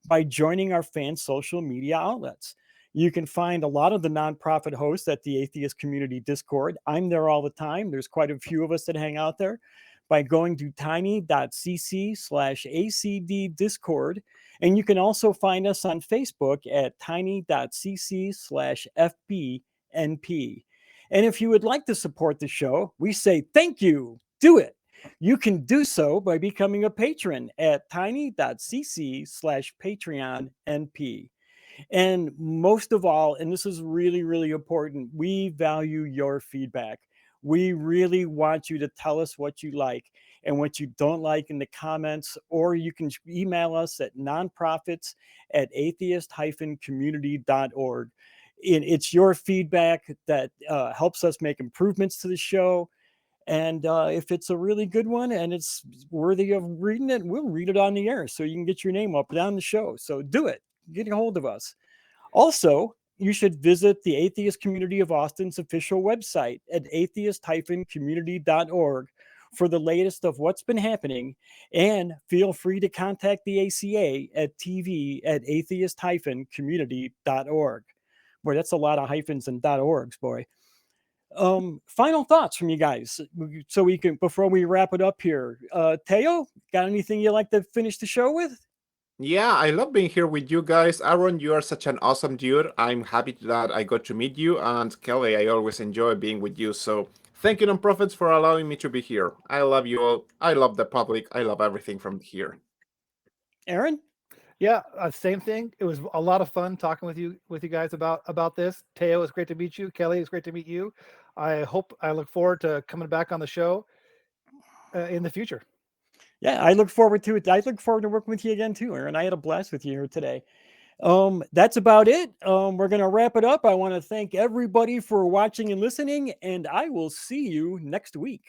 by joining our fan social media outlets. You can find a lot of the nonprofit hosts at the Atheist Community Discord. I'm there all the time. There's quite a few of us that hang out there, by going to tiny.cc/ACD Discord. And you can also find us on Facebook at tiny.cc/FBNP. And if you would like to support the show, we say thank you. Do it. You can do so by becoming a patron at tiny.cc/PatreonNP. And most of all, and this is really, really important, we value your feedback. We really want you to tell us what you like and what you don't like in the comments, or you can email us at nonprofits@atheist-community.org. And it's your feedback that helps us make improvements to the show. And if it's a really good one and it's worthy of reading it, we'll read it on the air so you can get your name up and on the show. So do it. Get a hold of us. Also, you should visit the Atheist Community of Austin's official website at atheist-community.org for the latest of what's been happening. And feel free to contact the ACA at tv@atheist-community.org. Boy, that's a lot of hyphens and .orgs, boy. Final thoughts from you guys, so we can, before we wrap it up here. Teo, got anything you'd like to finish the show with? Yeah, I love being here with you guys. Aaron, you are such an awesome dude. I'm happy that I got to meet you. And Kelley, I always enjoy being with you. So thank you, nonprofits, for allowing me to be here. I love you all. I love the public. I love everything from here. Aaron? Yeah, same thing. It was a lot of fun talking with you guys about this. Teo, it's great to meet you. Kelley, it's great to meet you. I look forward to coming back on the show in the future. Yeah, I look forward to it. I look forward to working with you again too, Aaron. I had a blast with you here today. That's about it. We're going to wrap it up. I want to thank everybody for watching and listening, and I will see you next week.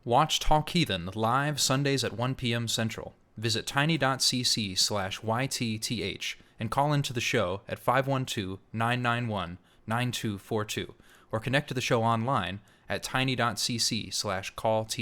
Watch Talk Heathen live Sundays at 1 p.m. Central. Visit tiny.cc/YTTH and call into the show at 512-991-9242 or connect to the show online at tiny.cc/callth.